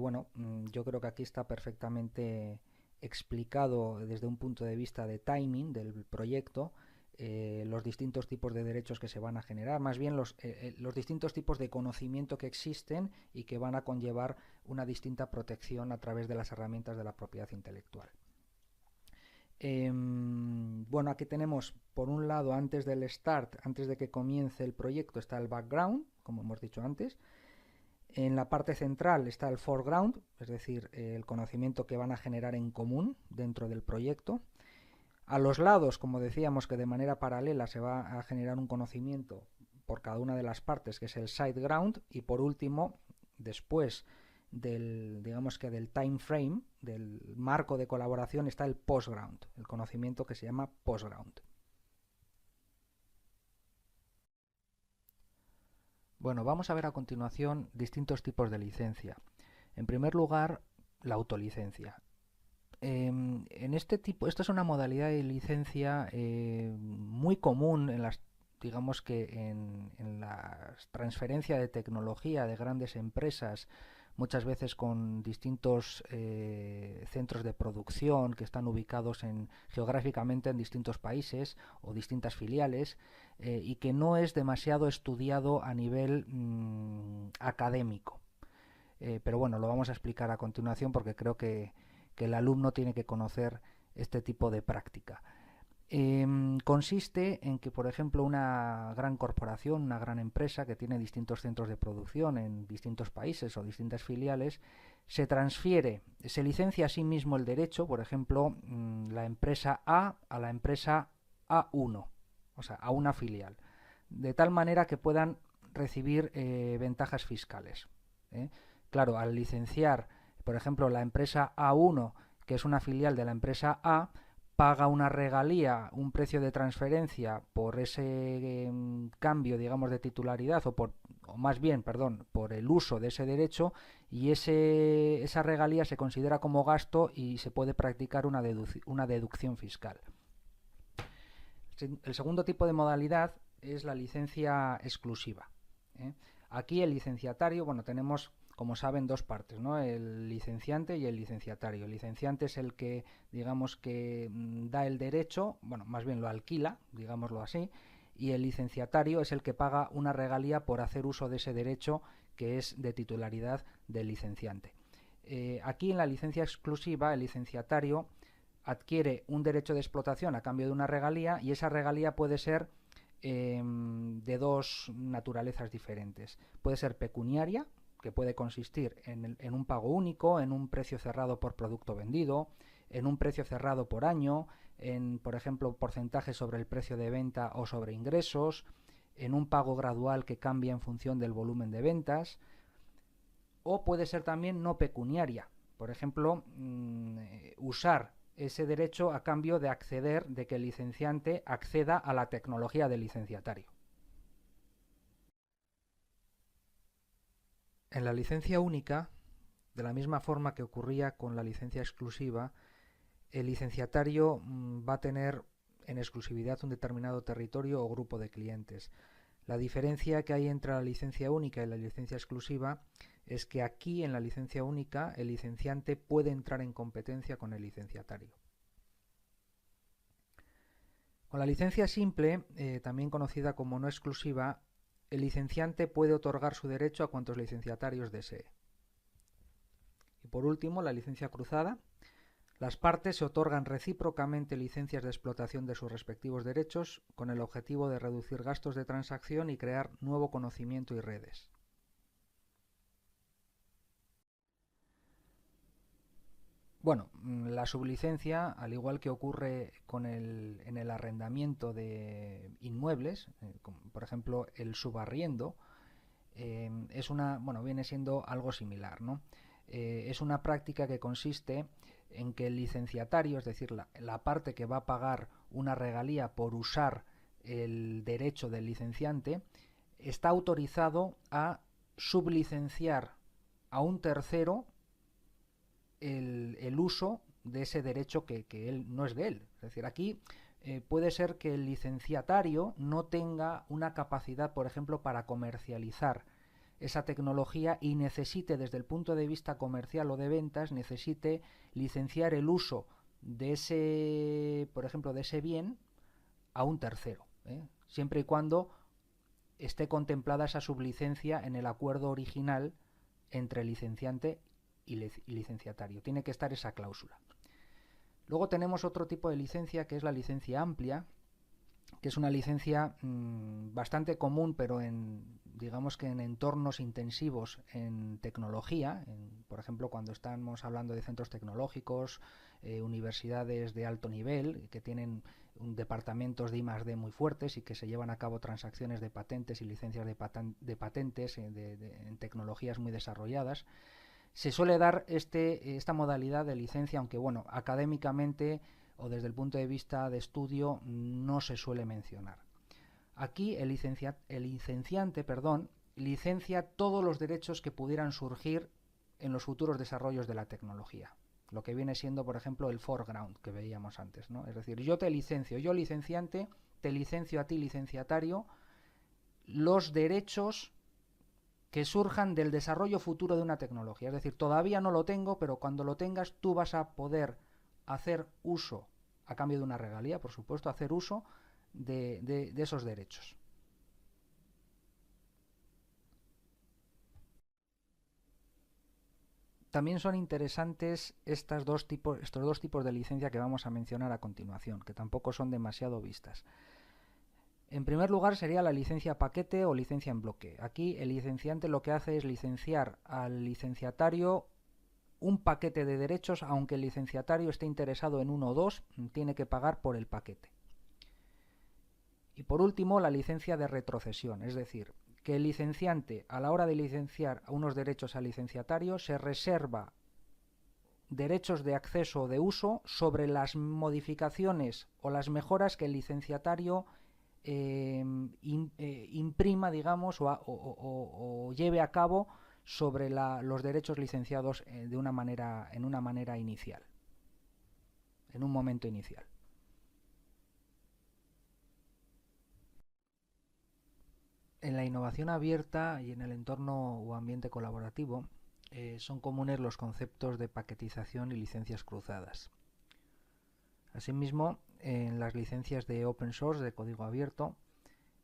yo creo que aquí está perfectamente explicado desde un punto de vista de timing del proyecto, los distintos tipos de derechos que se van a generar, más bien los distintos tipos de conocimiento que existen y que van a conllevar una distinta protección a través de las herramientas de la propiedad intelectual. Aquí tenemos, por un lado, antes del start, antes de que comience el proyecto, está el background, como hemos dicho antes. En la parte central está el foreground, es decir, el conocimiento que van a generar en común dentro del proyecto. A los lados, como decíamos, que de manera paralela se va a generar un conocimiento por cada una de las partes, que es el sideground. Y por último, después del time frame, del marco de colaboración, está el postground, el conocimiento que se llama postground. Bueno, vamos a ver a continuación distintos tipos de licencia. En primer lugar, la autolicencia. En este tipo, esta es una modalidad de licencia muy común en las, digamos que en la transferencia de tecnología de grandes empresas, muchas veces con distintos centros de producción que están ubicados geográficamente en distintos países o distintas filiales, y que no es demasiado estudiado a nivel académico. Pero bueno, lo vamos a explicar a continuación porque creo que el alumno tiene que conocer este tipo de práctica. Consiste en que, por ejemplo, una gran corporación, una gran empresa que tiene distintos centros de producción en distintos países o distintas filiales, se licencia a sí mismo el derecho, por ejemplo, la empresa A a la empresa A1, o sea, a una filial, de tal manera que puedan recibir ventajas fiscales. Claro, al licenciar, por ejemplo, la empresa A1, que es una filial de la empresa A, paga una regalía, un precio de transferencia por ese cambio, digamos, de titularidad por el uso de ese derecho, y esa regalía se considera como gasto y se puede practicar una deducción fiscal. El segundo tipo de modalidad es la licencia exclusiva. Aquí el licenciatario, tenemos, como saben, dos partes, ¿no? El licenciante y el licenciatario. El licenciante es el que, digamos, que da el derecho, más bien lo alquila, digámoslo así, y el licenciatario es el que paga una regalía por hacer uso de ese derecho que es de titularidad del licenciante. Aquí en la licencia exclusiva, el licenciatario adquiere un derecho de explotación a cambio de una regalía, y esa regalía puede ser de dos naturalezas diferentes. Puede ser pecuniaria, que puede consistir en un pago único, en un precio cerrado por producto vendido, en un precio cerrado por año, en, por ejemplo, porcentajes sobre el precio de venta o sobre ingresos, en un pago gradual que cambia en función del volumen de ventas, o puede ser también no pecuniaria, por ejemplo, usar ese derecho a cambio de que el licenciante acceda a la tecnología del licenciatario. En la licencia única, de la misma forma que ocurría con la licencia exclusiva, el licenciatario va a tener en exclusividad un determinado territorio o grupo de clientes. La diferencia que hay entre la licencia única y la licencia exclusiva es que aquí, en la licencia única, el licenciante puede entrar en competencia con el licenciatario. Con la licencia simple, también conocida como no exclusiva, el licenciante puede otorgar su derecho a cuantos licenciatarios desee. Y por último, la licencia cruzada. Las partes se otorgan recíprocamente licencias de explotación de sus respectivos derechos con el objetivo de reducir gastos de transacción y crear nuevo conocimiento y redes. Bueno, la sublicencia, al igual que ocurre en el arrendamiento de inmuebles, por ejemplo el subarriendo, viene siendo algo similar, ¿no? Es una práctica que consiste en que el licenciatario, es decir, la parte que va a pagar una regalía por usar el derecho del licenciante, está autorizado a sublicenciar a un tercero el uso de ese derecho que él no es de él. Es decir, aquí puede ser que el licenciatario no tenga una capacidad, por ejemplo, para comercializar esa tecnología y necesite, desde el punto de vista comercial o de ventas, necesite licenciar el uso de ese, por ejemplo, de ese bien a un tercero, siempre y cuando esté contemplada esa sublicencia en el acuerdo original entre licenciante y licenciatario. Tiene que estar esa cláusula. Luego tenemos otro tipo de licencia, que es la licencia amplia, que es una licencia bastante común, pero digamos que en entornos intensivos en tecnología, por ejemplo cuando estamos hablando de centros tecnológicos, universidades de alto nivel que tienen departamentos de I+D muy fuertes y que se llevan a cabo transacciones de patentes y licencias de patentes en tecnologías muy desarrolladas. Se suele dar esta modalidad de licencia, aunque bueno, académicamente o desde el punto de vista de estudio no se suele mencionar. Aquí el licenciante licencia todos los derechos que pudieran surgir en los futuros desarrollos de la tecnología. Lo que viene siendo, por ejemplo, el foreground que veíamos antes, ¿no? Es decir, yo licenciante, te licencio a ti, licenciatario, los derechos que surjan del desarrollo futuro de una tecnología. Es decir, todavía no lo tengo, pero cuando lo tengas tú vas a poder hacer uso, a cambio de una regalía, por supuesto, hacer uso de esos derechos. También son interesantes estos dos tipos de licencia que vamos a mencionar a continuación, que tampoco son demasiado vistas. En primer lugar sería la licencia paquete o licencia en bloque. Aquí el licenciante lo que hace es licenciar al licenciatario un paquete de derechos, aunque el licenciatario esté interesado en uno o dos, tiene que pagar por el paquete. Y por último, la licencia de retrocesión, es decir, que el licenciante, a la hora de licenciar unos derechos al licenciatario, se reserva derechos de acceso o de uso sobre las modificaciones o las mejoras que el licenciatario imprima, digamos, o lleve a cabo sobre los derechos licenciados en una manera inicial, en un momento inicial. En la innovación abierta y en el entorno o ambiente colaborativo son comunes los conceptos de paquetización y licencias cruzadas. Asimismo, en las licencias de open source, de código abierto,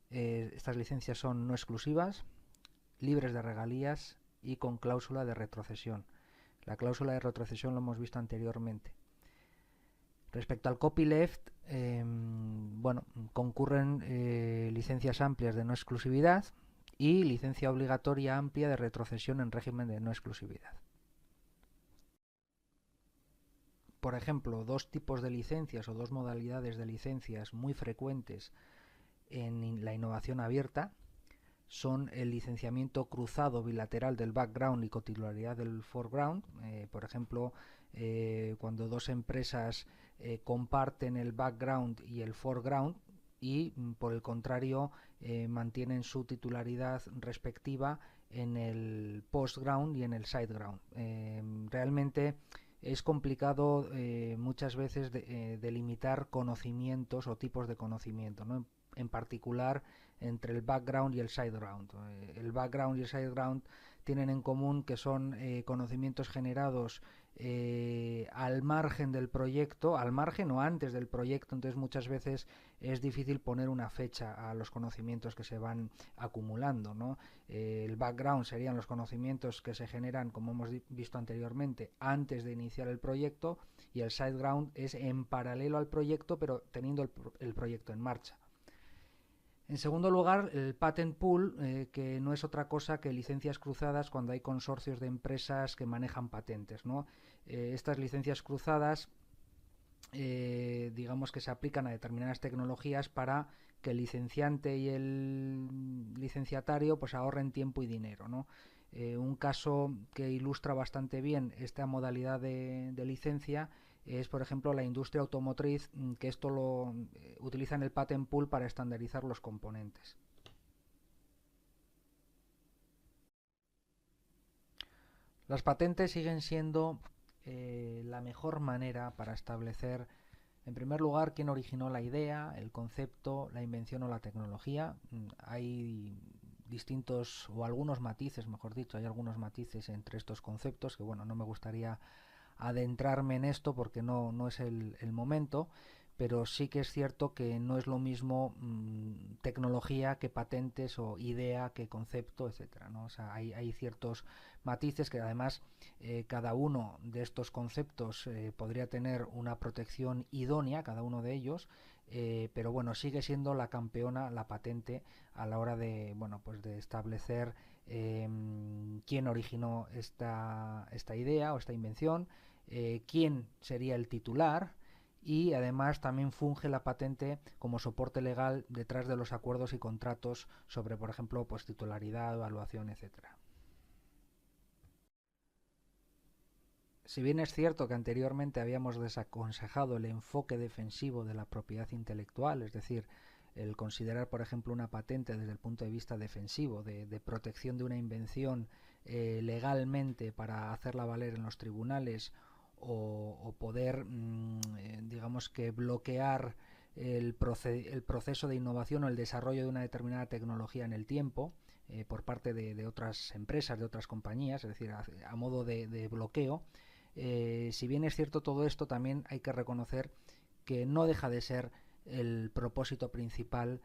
estas licencias son no exclusivas, libres de regalías y con cláusula de retrocesión. La cláusula de retrocesión lo hemos visto anteriormente. Respecto al copyleft, concurren licencias amplias de no exclusividad y licencia obligatoria amplia de retrocesión en régimen de no exclusividad. Por ejemplo, dos tipos de licencias o dos modalidades de licencias muy frecuentes en la innovación abierta son el licenciamiento cruzado bilateral del background y cotitularidad del foreground. Por ejemplo, cuando dos empresas comparten el background y el foreground y, por el contrario, mantienen su titularidad respectiva en el postground y en el sideground. Realmente es complicado muchas veces delimitar conocimientos o tipos de conocimiento, ¿no? En particular entre el background y el sideground. El background y el sideground tienen en común que son conocimientos generados al margen del proyecto, al margen o antes del proyecto, entonces muchas veces es difícil poner una fecha a los conocimientos que se van acumulando, ¿no? El background serían los conocimientos que se generan, como hemos visto anteriormente, antes de iniciar el proyecto, y el SiteGround es en paralelo al proyecto, pero teniendo el proyecto en marcha. En segundo lugar, el patent pool, que no es otra cosa que licencias cruzadas cuando hay consorcios de empresas que manejan patentes, ¿no? Estas licencias cruzadas, digamos que se aplican a determinadas tecnologías para que el licenciante y el licenciatario pues ahorren tiempo y dinero, ¿no? Un caso que ilustra bastante bien esta modalidad de licencia es, por ejemplo, la industria automotriz, que esto lo utiliza en el patent pool para estandarizar los componentes. Las patentes siguen siendo la mejor manera para establecer, en primer lugar, quién originó la idea, el concepto, la invención o la tecnología. Hay distintos, o algunos matices, mejor dicho, hay algunos matices entre estos conceptos que, bueno, no me gustaría adentrarme en esto porque no es el momento, pero sí que es cierto que no es lo mismo tecnología que patentes o idea que concepto, etcétera, ¿no? O sea, hay ciertos matices que además cada uno de estos conceptos podría tener una protección idónea, cada uno de ellos, pero bueno, sigue siendo la campeona la patente a la hora de, bueno, pues de establecer quién originó esta idea o esta invención, quién sería el titular, y además también funge la patente como soporte legal detrás de los acuerdos y contratos sobre, por ejemplo, pues titularidad, evaluación, etcétera. Si bien es cierto que anteriormente habíamos desaconsejado el enfoque defensivo de la propiedad intelectual, es decir, el considerar, por ejemplo, una patente desde el punto de vista defensivo, de protección de una invención legalmente para hacerla valer en los tribunales o poder, digamos que, bloquear el proceso de innovación o el desarrollo de una determinada tecnología en el tiempo por parte de otras empresas, de otras compañías, es decir, a modo de bloqueo. Si bien es cierto todo esto, también hay que reconocer que no deja de ser el propósito principal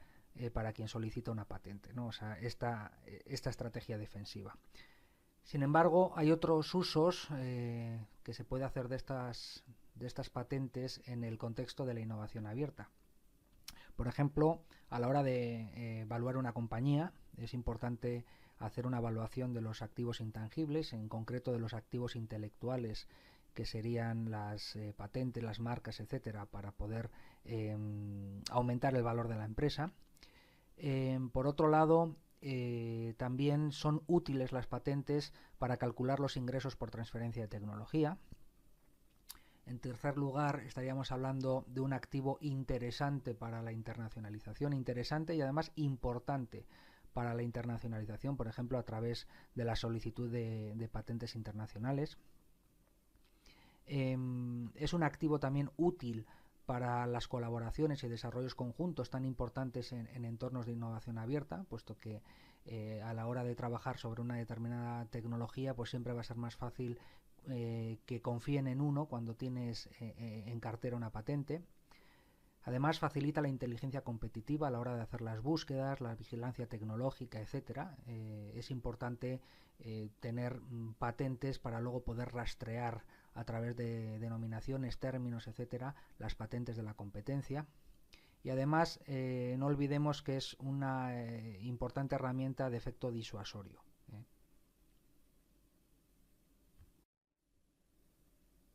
para quien solicita una patente, ¿no? O sea, esta estrategia defensiva. Sin embargo, hay otros usos que se puede hacer de estas patentes en el contexto de la innovación abierta. Por ejemplo, a la hora de evaluar una compañía, es importante hacer una evaluación de los activos intangibles, en concreto de los activos intelectuales, que serían las patentes, las marcas, etcétera, para poder aumentar el valor de la empresa. Por otro lado, también son útiles las patentes para calcular los ingresos por transferencia de tecnología. En tercer lugar, estaríamos hablando de un activo interesante para la internacionalización, interesante y además importante para la internacionalización, por ejemplo, a través de la solicitud de patentes internacionales. Es un activo también útil para las colaboraciones y desarrollos conjuntos tan importantes en entornos de innovación abierta, puesto que a la hora de trabajar sobre una determinada tecnología, pues siempre va a ser más fácil que confíen en uno cuando tienes en cartera una patente. Además, facilita la inteligencia competitiva a la hora de hacer las búsquedas, la vigilancia tecnológica, etcétera. Es importante tener patentes para luego poder rastrear a través de denominaciones, términos, etcétera, las patentes de la competencia. Y además, no olvidemos que es una importante herramienta de efecto disuasorio.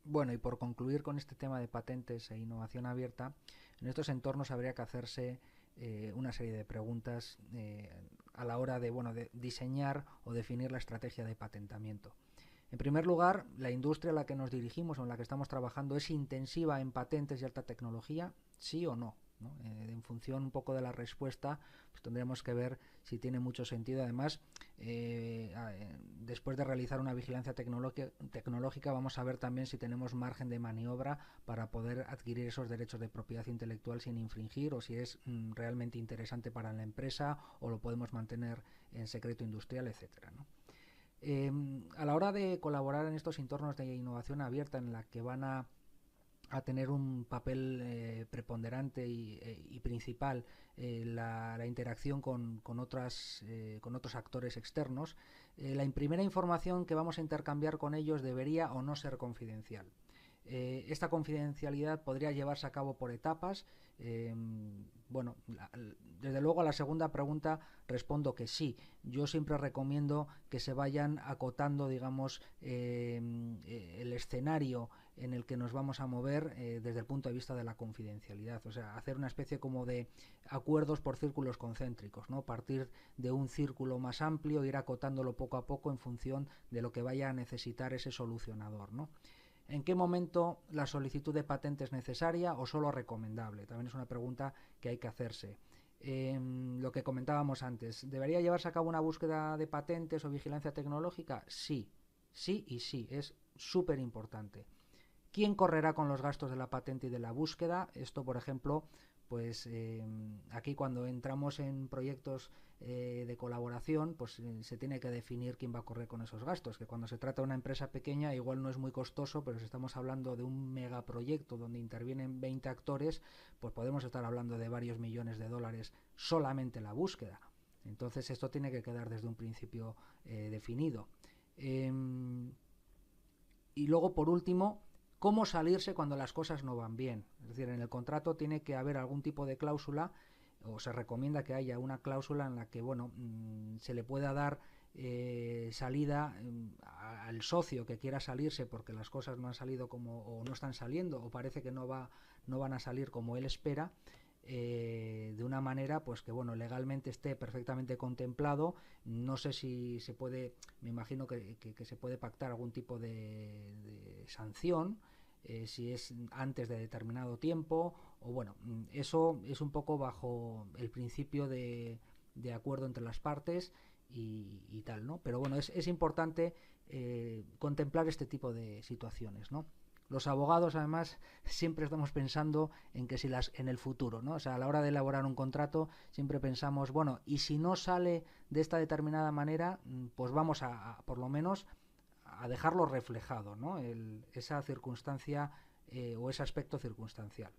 Bueno, y por concluir con este tema de patentes e innovación abierta, en estos entornos habría que hacerse una serie de preguntas a la hora de diseñar o definir la estrategia de patentamiento. En primer lugar, la industria a la que nos dirigimos o en la que estamos trabajando es intensiva en patentes y alta tecnología, sí o no, ¿no? En función un poco de la respuesta, pues tendremos que ver si tiene mucho sentido. Además, después de realizar una vigilancia tecnológica, vamos a ver también si tenemos margen de maniobra para poder adquirir esos derechos de propiedad intelectual sin infringir, o si es realmente interesante para la empresa o lo podemos mantener en secreto industrial, etcétera, ¿no? A la hora de colaborar en estos entornos de innovación abierta, en la que van a tener un papel preponderante y principal la interacción con otros actores externos, la primera información que vamos a intercambiar con ellos debería o no ser confidencial. Esta confidencialidad podría llevarse a cabo por etapas. Bueno, desde luego a la segunda pregunta respondo que sí. Yo siempre recomiendo que se vayan acotando, digamos, el escenario en el que nos vamos a mover desde el punto de vista de la confidencialidad. O sea, hacer una especie como de acuerdos por círculos concéntricos, ¿no? Partir de un círculo más amplio, ir acotándolo poco a poco en función de lo que vaya a necesitar ese solucionador, ¿no? ¿En qué momento la solicitud de patente es necesaria o solo recomendable? También es una pregunta que hay que hacerse. Lo que comentábamos antes, ¿debería llevarse a cabo una búsqueda de patentes o vigilancia tecnológica? Sí, sí y sí, es súper importante. ¿Quién correrá con los gastos de la patente y de la búsqueda? Esto, por ejemplo, pues aquí cuando entramos en proyectos de colaboración, pues se tiene que definir quién va a correr con esos gastos, que cuando se trata de una empresa pequeña igual no es muy costoso, pero si estamos hablando de un megaproyecto donde intervienen 20 actores, pues podemos estar hablando de varios millones de dólares solamente la búsqueda. Entonces esto tiene que quedar desde un principio definido. Y luego, por último, cómo salirse cuando las cosas no van bien. Es decir, en el contrato tiene que haber algún tipo de cláusula, o se recomienda que haya una cláusula en la que, bueno, se le pueda dar salida al socio que quiera salirse porque las cosas no han salido como, o no están saliendo, o parece que no van a salir como él espera. De una manera pues que bueno, legalmente esté perfectamente contemplado. No sé si se puede, me imagino que se puede pactar algún tipo de sanción, si es antes de determinado tiempo, o bueno, eso es un poco bajo el principio de acuerdo entre las partes y tal, ¿no? Pero bueno, es importante contemplar este tipo de situaciones, ¿no? Los abogados, además, siempre estamos pensando en que si en el futuro, ¿no? O sea, a la hora de elaborar un contrato, siempre pensamos, bueno, y si no sale de esta determinada manera, pues vamos por lo menos, a dejarlo reflejado, ¿no? Esa circunstancia o ese aspecto circunstancial.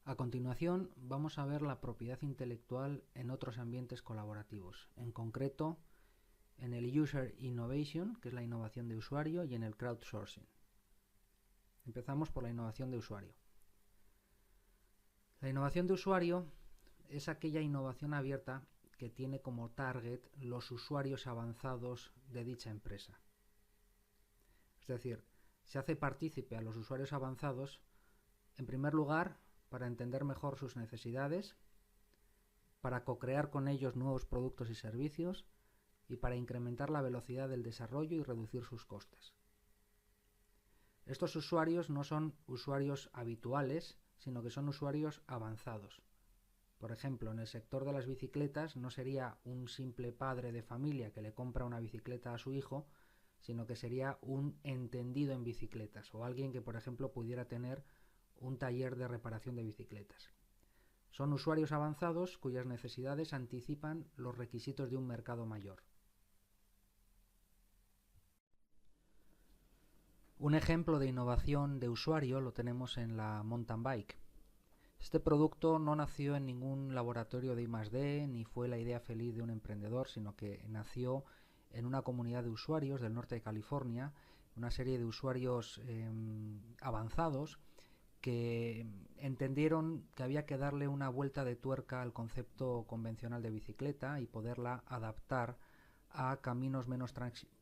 A continuación, vamos a ver la propiedad intelectual en otros ambientes colaborativos, en concreto en el User Innovation, que es la innovación de usuario, y en el Crowdsourcing. Empezamos por la innovación de usuario. La innovación de usuario es aquella innovación abierta que tiene como target los usuarios avanzados de dicha empresa. Es decir, se hace partícipe a los usuarios avanzados, en primer lugar, para entender mejor sus necesidades, para co-crear con ellos nuevos productos y servicios, y para incrementar la velocidad del desarrollo y reducir sus costes. Estos usuarios no son usuarios habituales, sino que son usuarios avanzados. Por ejemplo, en el sector de las bicicletas no sería un simple padre de familia que le compra una bicicleta a su hijo, sino que sería un entendido en bicicletas o alguien que, por ejemplo, pudiera tener un taller de reparación de bicicletas. Son usuarios avanzados cuyas necesidades anticipan los requisitos de un mercado mayor. Un ejemplo de innovación de usuario lo tenemos en la mountain bike. Este producto no nació en ningún laboratorio de I+D ni fue la idea feliz de un emprendedor, sino que nació en una comunidad de usuarios del norte de California, una serie de usuarios avanzados que entendieron que había que darle una vuelta de tuerca al concepto convencional de bicicleta y poderla adaptar a caminos menos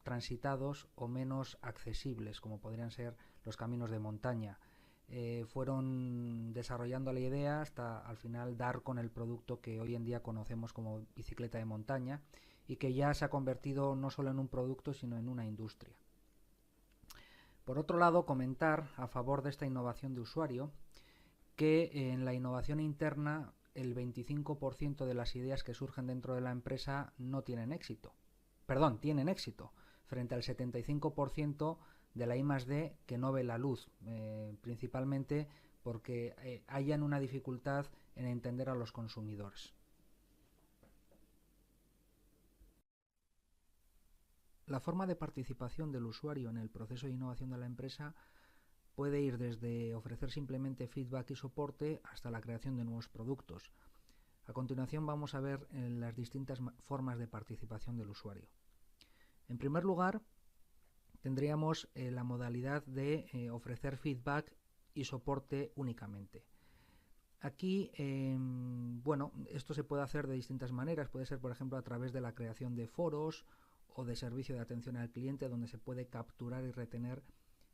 transitados o menos accesibles, como podrían ser los caminos de montaña. Fueron desarrollando la idea hasta al final dar con el producto que hoy en día conocemos como bicicleta de montaña y que ya se ha convertido no solo en un producto sino en una industria. Por otro lado, comentar a favor de esta innovación de usuario que en la innovación interna el 25% de las ideas que surgen dentro de la empresa no tienen éxito. Tienen éxito, frente al 75% de la I+D que no ve la luz, principalmente porque hayan una dificultad en entender a los consumidores. La forma de participación del usuario en el proceso de innovación de la empresa puede ir desde ofrecer simplemente feedback y soporte hasta la creación de nuevos productos. A continuación vamos a ver las distintas formas de participación del usuario. En primer lugar, tendríamos la modalidad de ofrecer feedback y soporte únicamente. Aquí, bueno, esto se puede hacer de distintas maneras. Puede ser, por ejemplo, a través de la creación de foros o de servicio de atención al cliente, donde se puede capturar y retener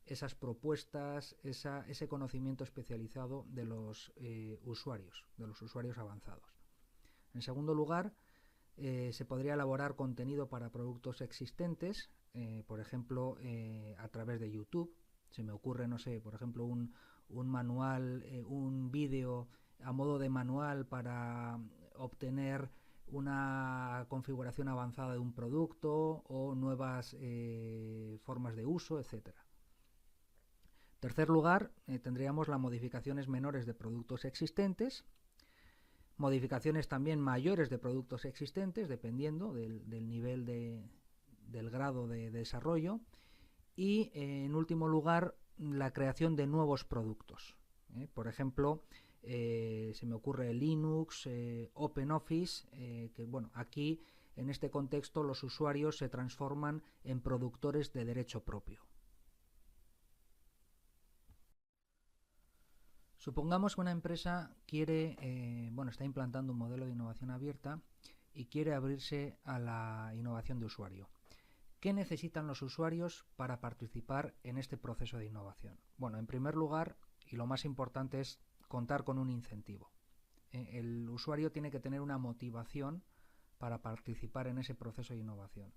esas propuestas, ese conocimiento especializado de los usuarios avanzados. En segundo lugar, se podría elaborar contenido para productos existentes, por ejemplo, a través de YouTube. Se me ocurre, no sé, por ejemplo, un manual, un vídeo a modo de manual para obtener una configuración avanzada de un producto o nuevas formas de uso, etcétera. En tercer lugar, tendríamos las modificaciones menores de productos existentes, modificaciones también mayores de productos existentes, dependiendo del nivel del grado de desarrollo, y en último lugar, la creación de nuevos productos. Por ejemplo, se me ocurre Linux, OpenOffice, que bueno, aquí en este contexto los usuarios se transforman en productores de derecho propio. Supongamos que una empresa quiere, está implantando un modelo de innovación abierta y quiere abrirse a la innovación de usuario. ¿Qué necesitan los usuarios para participar en este proceso de innovación? Bueno, en primer lugar, y lo más importante, es contar con un incentivo. El usuario tiene que tener una motivación para participar en ese proceso de innovación.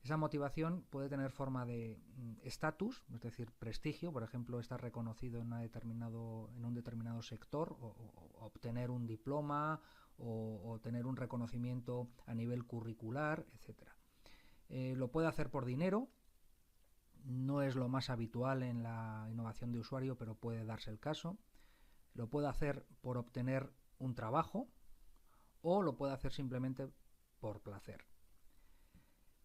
Esa motivación puede tener forma de estatus, es decir, prestigio, por ejemplo, estar reconocido en un determinado sector, o obtener un diploma, o tener un reconocimiento a nivel curricular, etcétera. Lo puede hacer por dinero, no es lo más habitual en la innovación de usuario, pero puede darse el caso. Lo puede hacer por obtener un trabajo, o lo puede hacer simplemente por placer.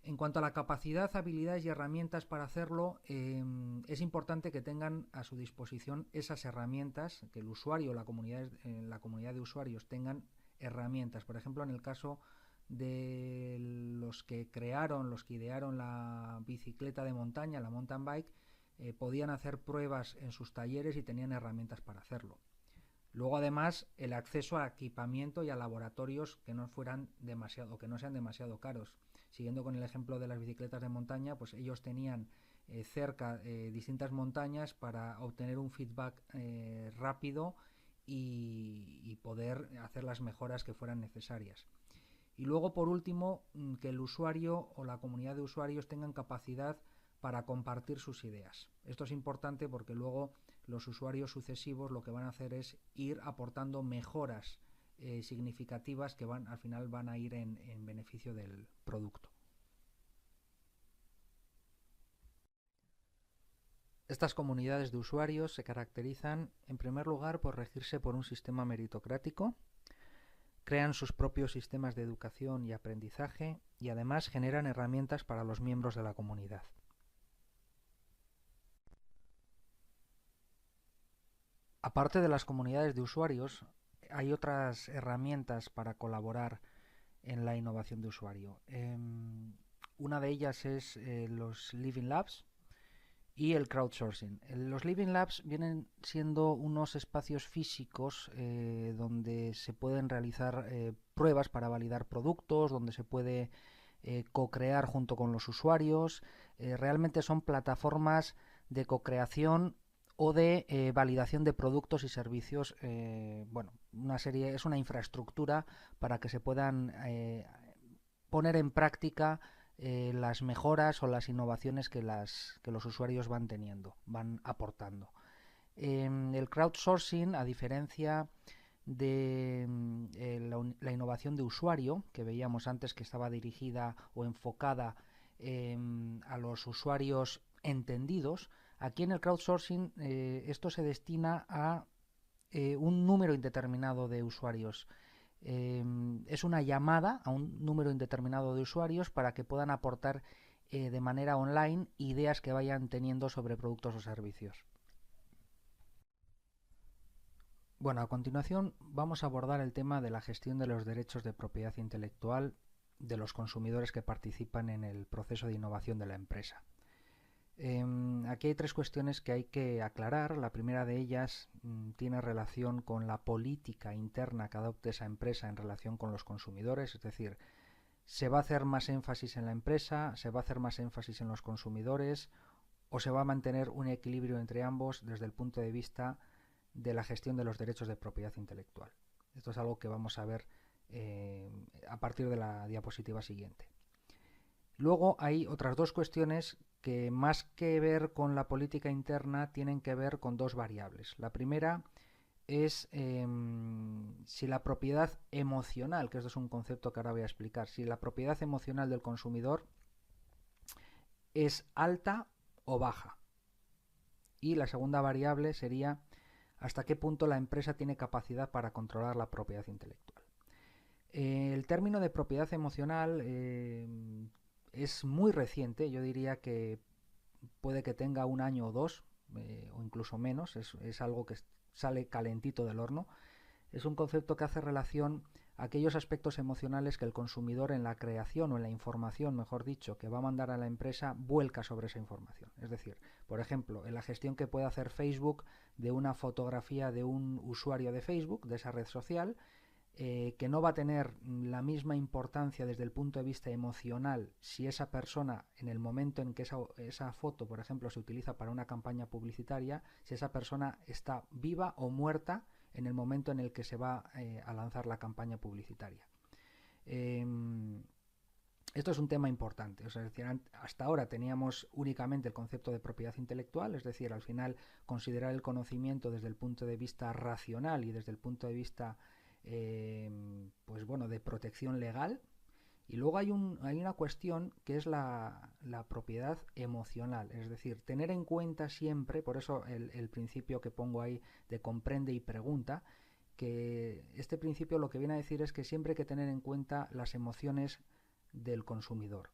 En cuanto a la capacidad, habilidades y herramientas para hacerlo, es importante que tengan a su disposición esas herramientas, que el usuario, la comunidad de usuarios tengan herramientas. Por ejemplo, en el caso de los que idearon la bicicleta de montaña, la mountain bike, podían hacer pruebas en sus talleres y tenían herramientas para hacerlo. Luego, además, el acceso a equipamiento y a laboratorios que no sean demasiado caros. Siguiendo con el ejemplo de las bicicletas de montaña, pues ellos tenían cerca distintas montañas para obtener un feedback rápido y poder hacer las mejoras que fueran necesarias. Y luego, por último, que el usuario o la comunidad de usuarios tengan capacidad para compartir sus ideas. Esto es importante porque luego los usuarios sucesivos lo que van a hacer es ir aportando mejoras significativas que al final van a ir en beneficio del producto. Estas comunidades de usuarios se caracterizan, en primer lugar, por regirse por un sistema meritocrático, crean sus propios sistemas de educación y aprendizaje y además generan herramientas para los miembros de la comunidad. Aparte de las comunidades de usuarios, hay otras herramientas para colaborar en la innovación de usuario. Una de ellas es los Living Labs y el crowdsourcing. Los Living Labs vienen siendo unos espacios físicos donde se pueden realizar pruebas para validar productos, donde se puede co-crear junto con los usuarios. Realmente son plataformas de co-creación o de validación de productos y servicios. Es una infraestructura para que se puedan poner en práctica las mejoras o las innovaciones que los usuarios van aportando. El crowdsourcing, a diferencia de la innovación de usuario, que veíamos antes que estaba dirigida o enfocada a los usuarios entendidos, aquí en el crowdsourcing esto se destina a un número indeterminado de usuarios. Es una llamada a un número indeterminado de usuarios para que puedan aportar de manera online ideas que vayan teniendo sobre productos o servicios. Bueno, a continuación vamos a abordar el tema de la gestión de los derechos de propiedad intelectual de los consumidores que participan en el proceso de innovación de la empresa. Aquí hay tres cuestiones que hay que aclarar. La primera de ellas tiene relación con la política interna que adopte esa empresa en relación con los consumidores, es decir, ¿se va a hacer más énfasis en la empresa, se va a hacer más énfasis en los consumidores o se va a mantener un equilibrio entre ambos desde el punto de vista de la gestión de los derechos de propiedad intelectual? Esto es algo que vamos a ver a partir de la diapositiva siguiente. Luego hay otras dos cuestiones que, más que ver con la política interna, tienen que ver con dos variables. La primera es si la propiedad emocional, que esto es un concepto que ahora voy a explicar, si la propiedad emocional del consumidor es alta o baja. Y la segunda variable sería hasta qué punto la empresa tiene capacidad para controlar la propiedad intelectual. El término de propiedad emocional es muy reciente, yo diría que puede que tenga un año o dos, o incluso menos, es algo que sale calentito del horno. Es un concepto que hace relación a aquellos aspectos emocionales que el consumidor en la creación o en la información, mejor dicho, que va a mandar a la empresa, vuelca sobre esa información. Es decir, por ejemplo, en la gestión que puede hacer Facebook de una fotografía de un usuario de Facebook, de esa red social, que no va a tener la misma importancia desde el punto de vista emocional si esa persona, en el momento en que esa foto, por ejemplo, se utiliza para una campaña publicitaria, si esa persona está viva o muerta en el momento en el que se va a lanzar la campaña publicitaria. Esto es un tema importante, o sea, es decir, hasta ahora teníamos únicamente el concepto de propiedad intelectual, es decir, al final considerar el conocimiento desde el punto de vista racional y desde el punto de vista pues bueno, de protección legal. Y luego hay una cuestión que es la propiedad emocional, es decir, tener en cuenta siempre, por eso el principio que pongo ahí de comprende y pregunta, que este principio lo que viene a decir es que siempre hay que tener en cuenta las emociones del consumidor.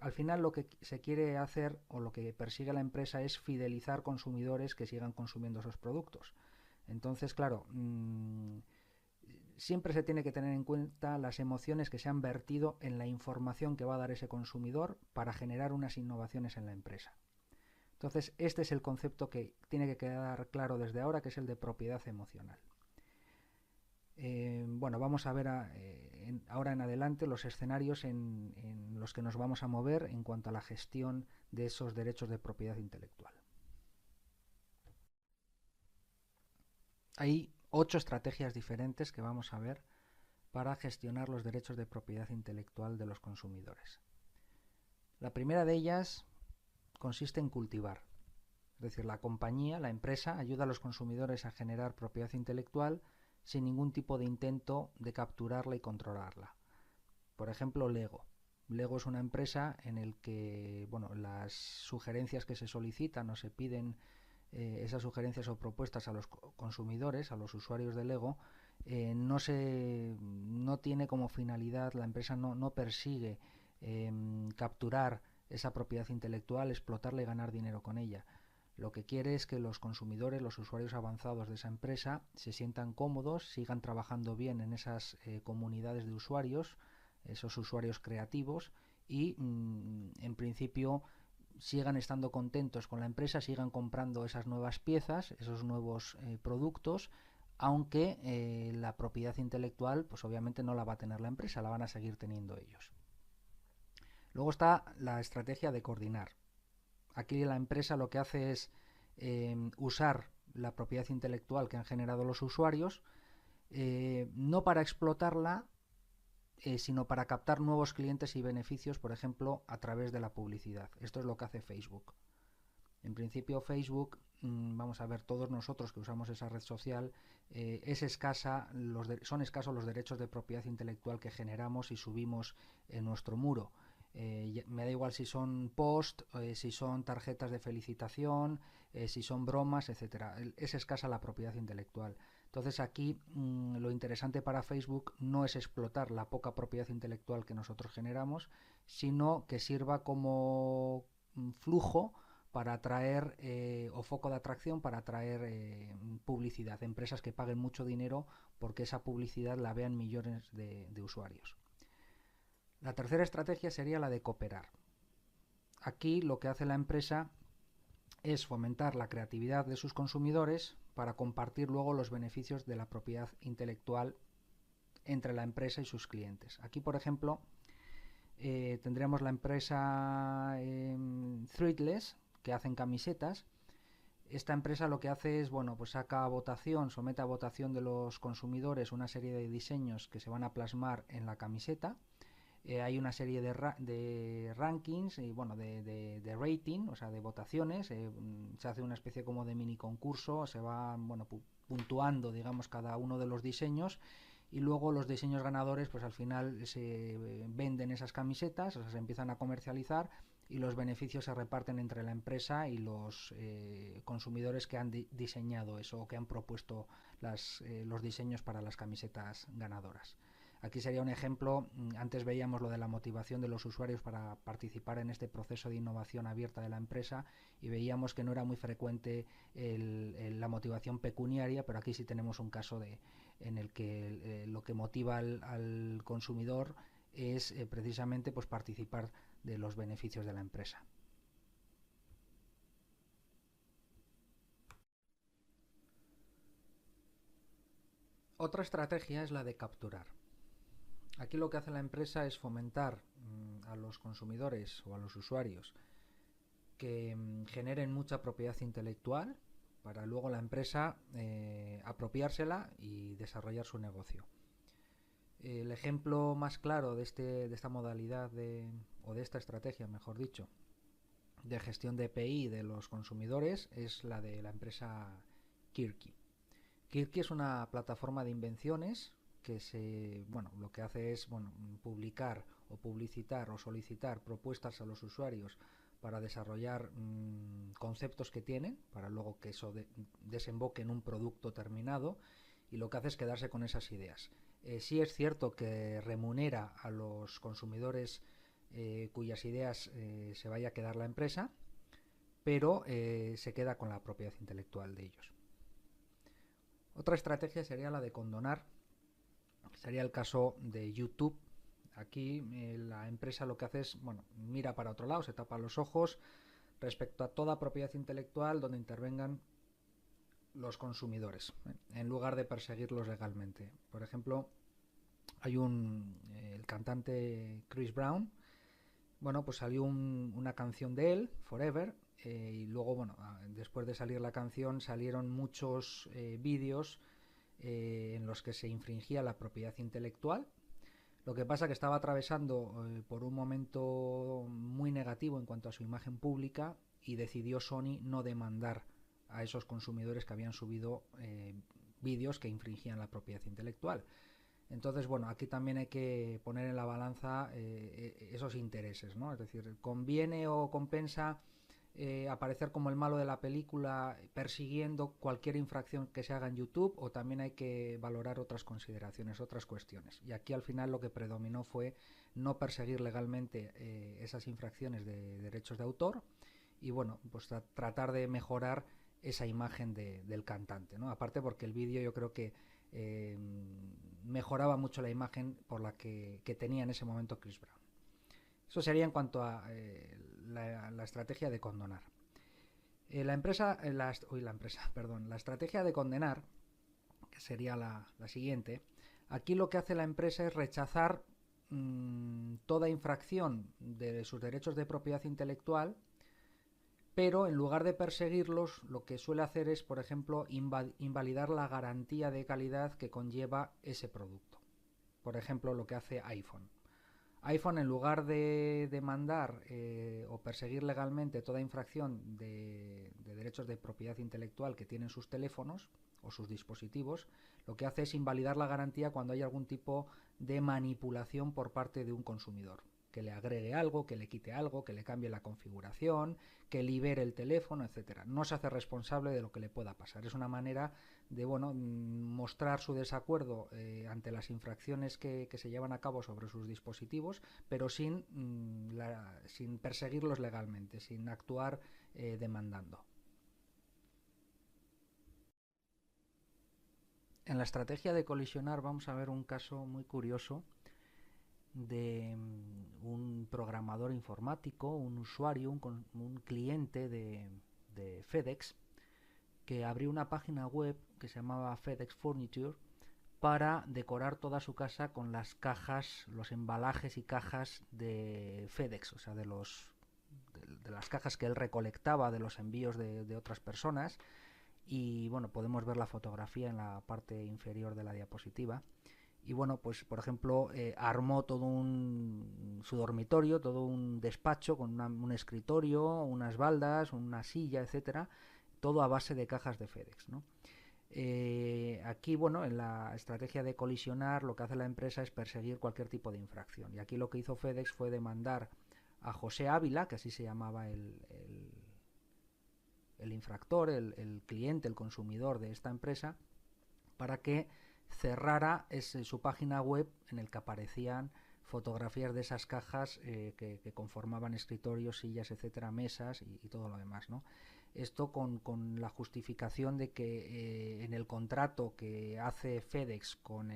Al final lo que se quiere hacer o lo que persigue la empresa es fidelizar consumidores que sigan consumiendo esos productos. Entonces, claro, siempre se tiene que tener en cuenta las emociones que se han vertido en la información que va a dar ese consumidor para generar unas innovaciones en la empresa. Entonces, este es el concepto que tiene que quedar claro desde ahora, que es el de propiedad emocional. Bueno, vamos a ver ahora en adelante los escenarios en los que nos vamos a mover en cuanto a la gestión de esos derechos de propiedad intelectual. Hay 8 estrategias diferentes que vamos a ver para gestionar los derechos de propiedad intelectual de los consumidores. La primera de ellas consiste en cultivar. Es decir, la compañía, la empresa, ayuda a los consumidores a generar propiedad intelectual sin ningún tipo de intento de capturarla y controlarla. Por ejemplo, Lego. Lego es una empresa en el que, bueno, las sugerencias que se solicitan o se piden, esas sugerencias o propuestas a los consumidores, a los usuarios de Lego, no tiene como finalidad, la empresa no persigue capturar esa propiedad intelectual, explotarla y ganar dinero con ella. Lo que quiere es que los consumidores, los usuarios avanzados de esa empresa, se sientan cómodos, sigan trabajando bien en esas comunidades de usuarios, esos usuarios creativos, y en principio sigan estando contentos con la empresa, sigan comprando esas nuevas piezas, esos nuevos productos, aunque la propiedad intelectual pues obviamente no la va a tener la empresa, la van a seguir teniendo ellos. Luego está la estrategia de coordinar. Aquí la empresa lo que hace es usar la propiedad intelectual que han generado los usuarios, no para explotarla, sino para captar nuevos clientes y beneficios, por ejemplo, a través de la publicidad. Esto es lo que hace Facebook. En principio Facebook, vamos a ver, todos nosotros que usamos esa red social, son escasos los derechos de propiedad intelectual que generamos y subimos en nuestro muro. Me da igual si son posts, si son tarjetas de felicitación, si son bromas, etcétera. Es escasa la propiedad intelectual. Entonces aquí lo interesante para Facebook no es explotar la poca propiedad intelectual que nosotros generamos, sino que sirva como flujo para atraer o foco de atracción para atraer publicidad, empresas que paguen mucho dinero porque esa publicidad la vean millones de usuarios. La tercera estrategia sería la de cooperar. Aquí lo que hace la empresa es fomentar la creatividad de sus consumidores para compartir luego los beneficios de la propiedad intelectual entre la empresa y sus clientes. Aquí, por ejemplo, tendremos la empresa Threadless, que hacen camisetas. Esta empresa lo que hace es, bueno, pues saca a votación, somete a votación de los consumidores una serie de diseños que se van a plasmar en la camiseta. Hay una serie de rankings y bueno, de rating, o sea, de votaciones. Se hace una especie como de mini concurso, se va, bueno, puntuando, digamos, cada uno de los diseños, y luego los diseños ganadores, pues al final se venden esas camisetas, o sea, se empiezan a comercializar, y los beneficios se reparten entre la empresa y los consumidores que han diseñado eso, o que han propuesto los diseños para las camisetas ganadoras. Aquí sería un ejemplo. Antes veíamos lo de la motivación de los usuarios para participar en este proceso de innovación abierta de la empresa, y veíamos que no era muy frecuente la motivación pecuniaria, pero aquí sí tenemos un caso en el que lo que motiva al consumidor es precisamente pues participar de los beneficios de la empresa. Otra estrategia es la de capturar. Aquí lo que hace la empresa es fomentar a los consumidores o a los usuarios que generen mucha propiedad intelectual para luego la empresa apropiársela y desarrollar su negocio. El ejemplo más claro de esta modalidad o de esta estrategia, mejor dicho, de gestión de API de los consumidores es la de la empresa Kirky. Kirky es una plataforma de invenciones que lo que hace es publicar o publicitar o solicitar propuestas a los usuarios para desarrollar conceptos que tienen, para luego que eso desemboque en un producto terminado, y lo que hace es quedarse con esas ideas. Sí es cierto que remunera a los consumidores cuyas ideas se vaya a quedar la empresa, pero se queda con la propiedad intelectual de ellos. Otra estrategia sería la de condonar. Sería el caso de YouTube. Aquí la empresa lo que hace es, mira para otro lado, se tapa los ojos respecto a toda propiedad intelectual donde intervengan los consumidores, en lugar de perseguirlos legalmente. Por ejemplo, hay el cantante Chris Brown. Pues salió una canción de él, Forever, y luego, después de salir la canción salieron muchos vídeos en los que se infringía la propiedad intelectual. Lo que pasa es que estaba atravesando por un momento muy negativo en cuanto a su imagen pública, y decidió Sony no demandar a esos consumidores que habían subido vídeos que infringían la propiedad intelectual. Entonces, aquí también hay que poner en la balanza esos intereses, ¿no? Es decir, ¿conviene o compensa aparecer como el malo de la película persiguiendo cualquier infracción que se haga en YouTube, o también hay que valorar otras consideraciones, otras cuestiones? Y aquí al final lo que predominó fue no perseguir legalmente esas infracciones de derechos de autor, y tratar de mejorar esa imagen del cantante, ¿no? Aparte porque el vídeo yo creo que mejoraba mucho la imagen por la que tenía en ese momento Chris Brown. Eso sería en cuanto a la estrategia de condonar. La estrategia de condenar, que sería la siguiente. Aquí lo que hace la empresa es rechazar toda infracción de sus derechos de propiedad intelectual, pero en lugar de perseguirlos, lo que suele hacer es, por ejemplo, invalidar la garantía de calidad que conlleva ese producto. Por ejemplo, lo que hace iPhone. iPhone, en lugar de demandar o perseguir legalmente toda infracción de derechos de propiedad intelectual que tienen sus teléfonos o sus dispositivos, lo que hace es invalidar la garantía cuando hay algún tipo de manipulación por parte de un consumidor, que le agregue algo, que le quite algo, que le cambie la configuración, que libere el teléfono, etcétera. No se hace responsable de lo que le pueda pasar. Es una manera de mostrar su desacuerdo ante las infracciones que se llevan a cabo sobre sus dispositivos, pero sin perseguirlos legalmente, sin actuar demandando. En la estrategia de colisionar vamos a ver un caso muy curioso de un programador informático, un usuario, un cliente de FedEx, que abrió una página web que se llamaba FedEx Furniture para decorar toda su casa con las cajas, los embalajes y cajas de FedEx, o sea, de las cajas que él recolectaba de los envíos de otras personas. Y bueno, podemos ver la fotografía en la parte inferior de la diapositiva. Y bueno, pues por ejemplo, armó su dormitorio, todo un despacho con un escritorio, unas baldas, una silla, etcétera, todo a base de cajas de FedEx, ¿no? Aquí, bueno, en la estrategia de colisionar, lo que hace la empresa es perseguir cualquier tipo de infracción. Y aquí lo que hizo FedEx fue demandar a José Ávila, que así se llamaba el infractor, el cliente, el consumidor de esta empresa, para que cerrara su página web en el que aparecían fotografías de esas cajas que conformaban escritorios, sillas, etcétera, mesas y todo lo demás, ¿no? Esto con la justificación de que en el contrato que hace FedEx con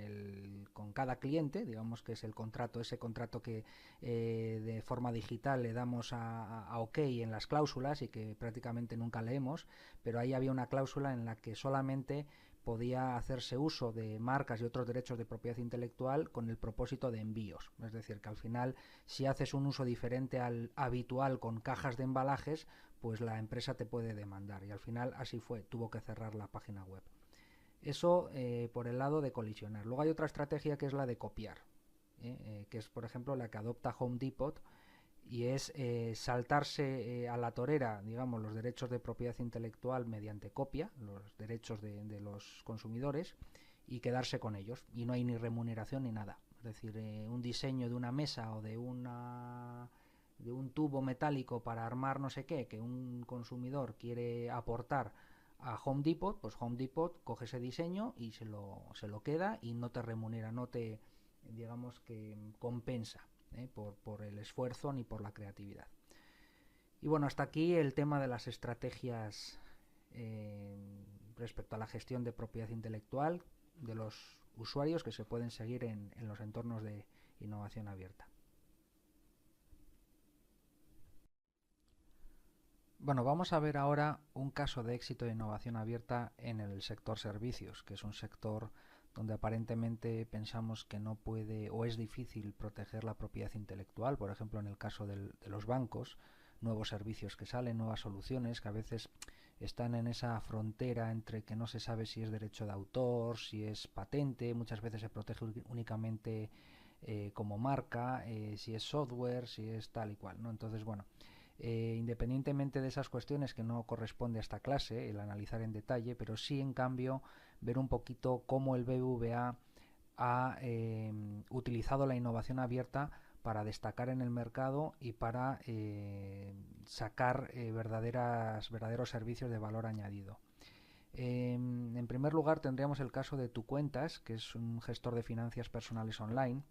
cada cliente, digamos que es ese contrato que de forma digital le damos a OK en las cláusulas y que prácticamente nunca leemos, pero ahí había una cláusula en la que solamente podía hacerse uso de marcas y otros derechos de propiedad intelectual con el propósito de envíos. Es decir, que al final, si haces un uso diferente al habitual con cajas de embalajes, pues la empresa te puede demandar. Y al final así fue, tuvo que cerrar la página web. Eso por el lado de colisionar. Luego hay otra estrategia que es la de copiar, que es por ejemplo la que adopta Home Depot, y es saltarse a la torera, digamos, los derechos de propiedad intelectual mediante copia, los derechos de los consumidores, y quedarse con ellos. Y no hay ni remuneración ni nada. Es decir, un diseño de una mesa o de un tubo metálico para armar no sé qué, que un consumidor quiere aportar a Home Depot, pues Home Depot coge ese diseño y se lo queda y no te remunera, no te, digamos que compensa por el esfuerzo ni por la creatividad. Y bueno, hasta aquí el tema de las estrategias respecto a la gestión de propiedad intelectual de los usuarios que se pueden seguir en los entornos de innovación abierta. Bueno, vamos a ver ahora un caso de éxito de innovación abierta en el sector servicios, que es un sector donde aparentemente pensamos que no puede o es difícil proteger la propiedad intelectual, por ejemplo en el caso de los bancos, nuevos servicios que salen, nuevas soluciones que a veces están en esa frontera entre que no se sabe si es derecho de autor, si es patente, muchas veces se protege únicamente como marca, si es software, si es tal y cual, ¿no? Entonces, bueno, independientemente de esas cuestiones que no corresponde a esta clase el analizar en detalle, pero sí en cambio ver un poquito cómo el BBVA ha utilizado la innovación abierta para destacar en el mercado y para sacar verdaderos servicios de valor añadido. En primer lugar tendríamos el caso de TuCuentas, que es un gestor de finanzas personales online.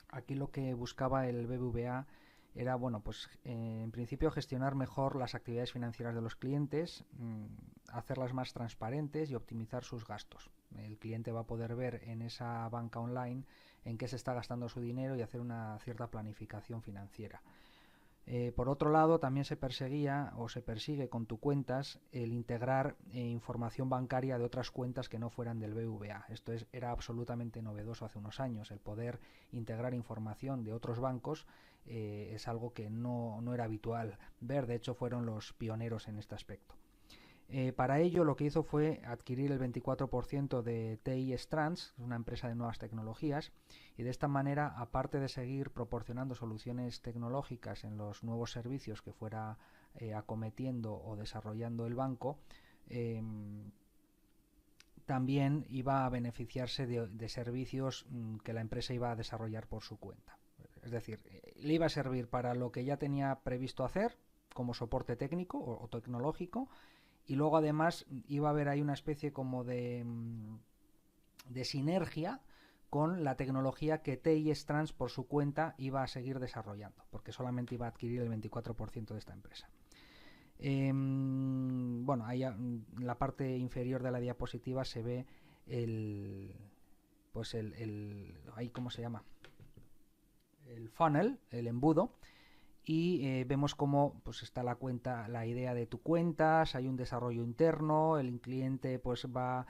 Aquí lo que buscaba el BBVA era, bueno, pues en principio gestionar mejor las actividades financieras de los clientes, hacerlas más transparentes y optimizar sus gastos. El cliente va a poder ver en esa banca online en qué se está gastando su dinero y hacer una cierta planificación financiera. Por otro lado, también se perseguía o se persigue con TuCuentas el integrar información bancaria de otras cuentas que no fueran del BBVA. Esto era absolutamente novedoso hace unos años. El poder integrar información de otros bancos es algo que no era habitual ver. De hecho, fueron los pioneros en este aspecto. Para ello lo que hizo fue adquirir el 24% de TI Strands, una empresa de nuevas tecnologías, y de esta manera, aparte de seguir proporcionando soluciones tecnológicas en los nuevos servicios que fuera acometiendo o desarrollando el banco, también iba a beneficiarse de servicios que la empresa iba a desarrollar por su cuenta. Es decir, le iba a servir para lo que ya tenía previsto hacer como soporte técnico o tecnológico, y luego además iba a haber ahí una especie como de sinergia con la tecnología que TI Strands por su cuenta iba a seguir desarrollando, porque solamente iba a adquirir el 24% de esta empresa. Bueno, ahí en la parte inferior de la diapositiva se ve ahí, ¿cómo se llama? el funnel, el embudo, y vemos cómo pues está la cuenta, la idea de tu cuentas, hay un desarrollo interno, el cliente pues va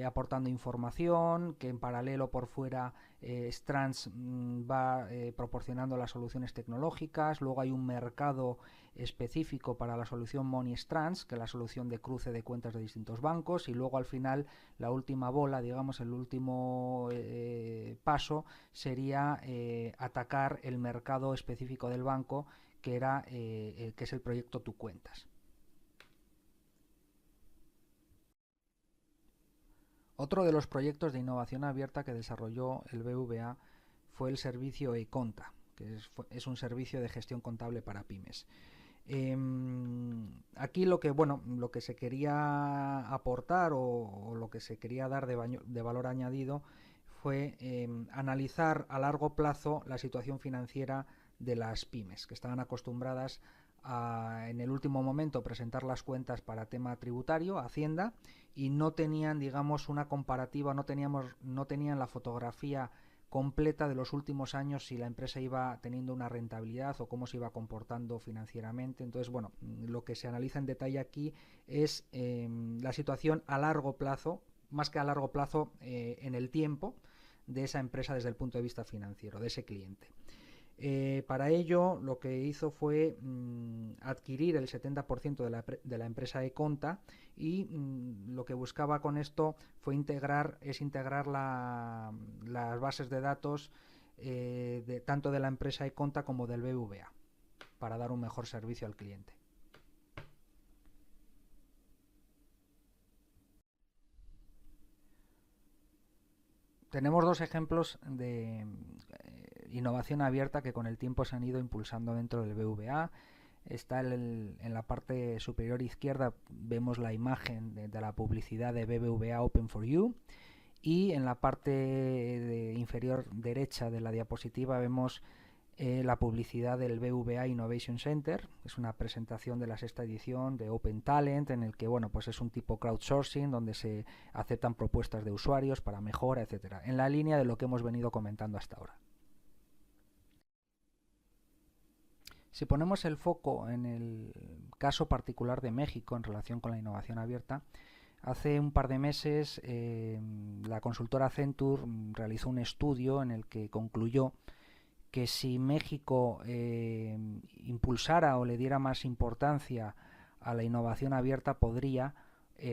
aportando información, que en paralelo por fuera Strands va proporcionando las soluciones tecnológicas, luego hay un mercado específico para la solución Money Strands, que es la solución de cruce de cuentas de distintos bancos, y luego al final la última bola, digamos, el último paso sería atacar el mercado específico del banco, que era que es el proyecto Tu Cuentas. Otro de los proyectos de innovación abierta que desarrolló el BVA fue el servicio eConta, que es un servicio de gestión contable para pymes. Aquí lo que se quería aportar o lo que se quería dar de valor añadido fue analizar a largo plazo la situación financiera de las pymes, que estaban acostumbradas a, en el último momento, presentar las cuentas para tema tributario, Hacienda, y no tenían, digamos, una comparativa, no tenían la fotografía completa de los últimos años, si la empresa iba teniendo una rentabilidad o cómo se iba comportando financieramente. Entonces, bueno, lo que se analiza en detalle aquí es la situación a largo plazo, más que a largo plazo en el tiempo, de esa empresa desde el punto de vista financiero, de ese cliente. Para ello lo que hizo fue adquirir el 70% de la empresa eConta, y lo que buscaba con esto fue integrar las bases de datos tanto de la empresa eConta como del BVA, para dar un mejor servicio al cliente. Tenemos dos ejemplos de innovación abierta que con el tiempo se han ido impulsando dentro del BVA. Está en la parte superior izquierda, vemos la imagen de la publicidad de BBVA Open for You, y en la parte inferior derecha de la diapositiva vemos la publicidad del BVA Innovation Center. Es una presentación de la 6ª edición de Open Talent, en el que pues es un tipo crowdsourcing donde se aceptan propuestas de usuarios para mejora, etcétera, en la línea de lo que hemos venido comentando hasta ahora. Si ponemos el foco en el caso particular de México en relación con la innovación abierta, hace un par de meses la consultora Accenture realizó un estudio en el que concluyó que si México impulsara o le diera más importancia a la innovación abierta, podría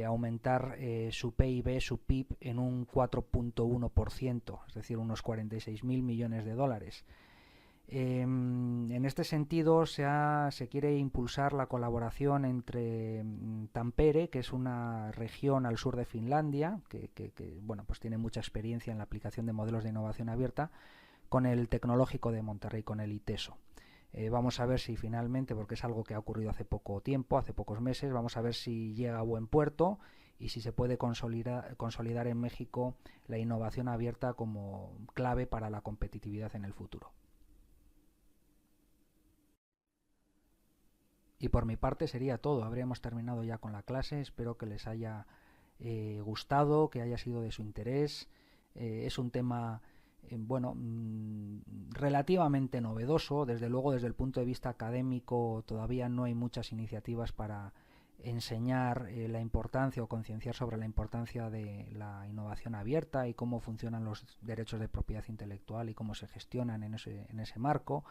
aumentar su PIB, su PIB, en un 4.1%, es decir, unos 46.000 millones de dólares. En este sentido se quiere impulsar la colaboración entre Tampere, que es una región al sur de Finlandia, que pues tiene mucha experiencia en la aplicación de modelos de innovación abierta, con el Tecnológico de Monterrey, con el ITESO. Vamos a ver si finalmente, porque es algo que ha ocurrido hace poco tiempo, hace pocos meses, vamos a ver si llega a buen puerto y si se puede consolidar en México la innovación abierta como clave para la competitividad en el futuro. Y por mi parte sería todo. Habríamos terminado ya con la clase. Espero que les haya gustado, que haya sido de su interés. Es un tema relativamente novedoso. Desde luego, desde el punto de vista académico, todavía no hay muchas iniciativas para enseñar la importancia o concienciar sobre la importancia de la innovación abierta y cómo funcionan los derechos de propiedad intelectual y cómo se gestionan en ese marco.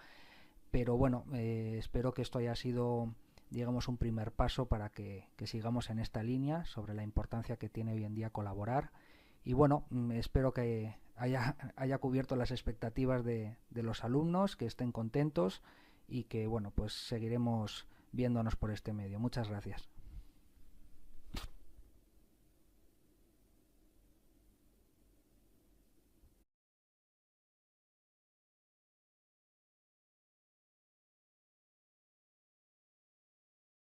Pero bueno, espero que esto haya sido, digamos, un primer paso para que sigamos en esta línea sobre la importancia que tiene hoy en día colaborar. Y bueno, espero que haya cubierto las expectativas de los alumnos, que estén contentos y que pues seguiremos viéndonos por este medio. Muchas gracias.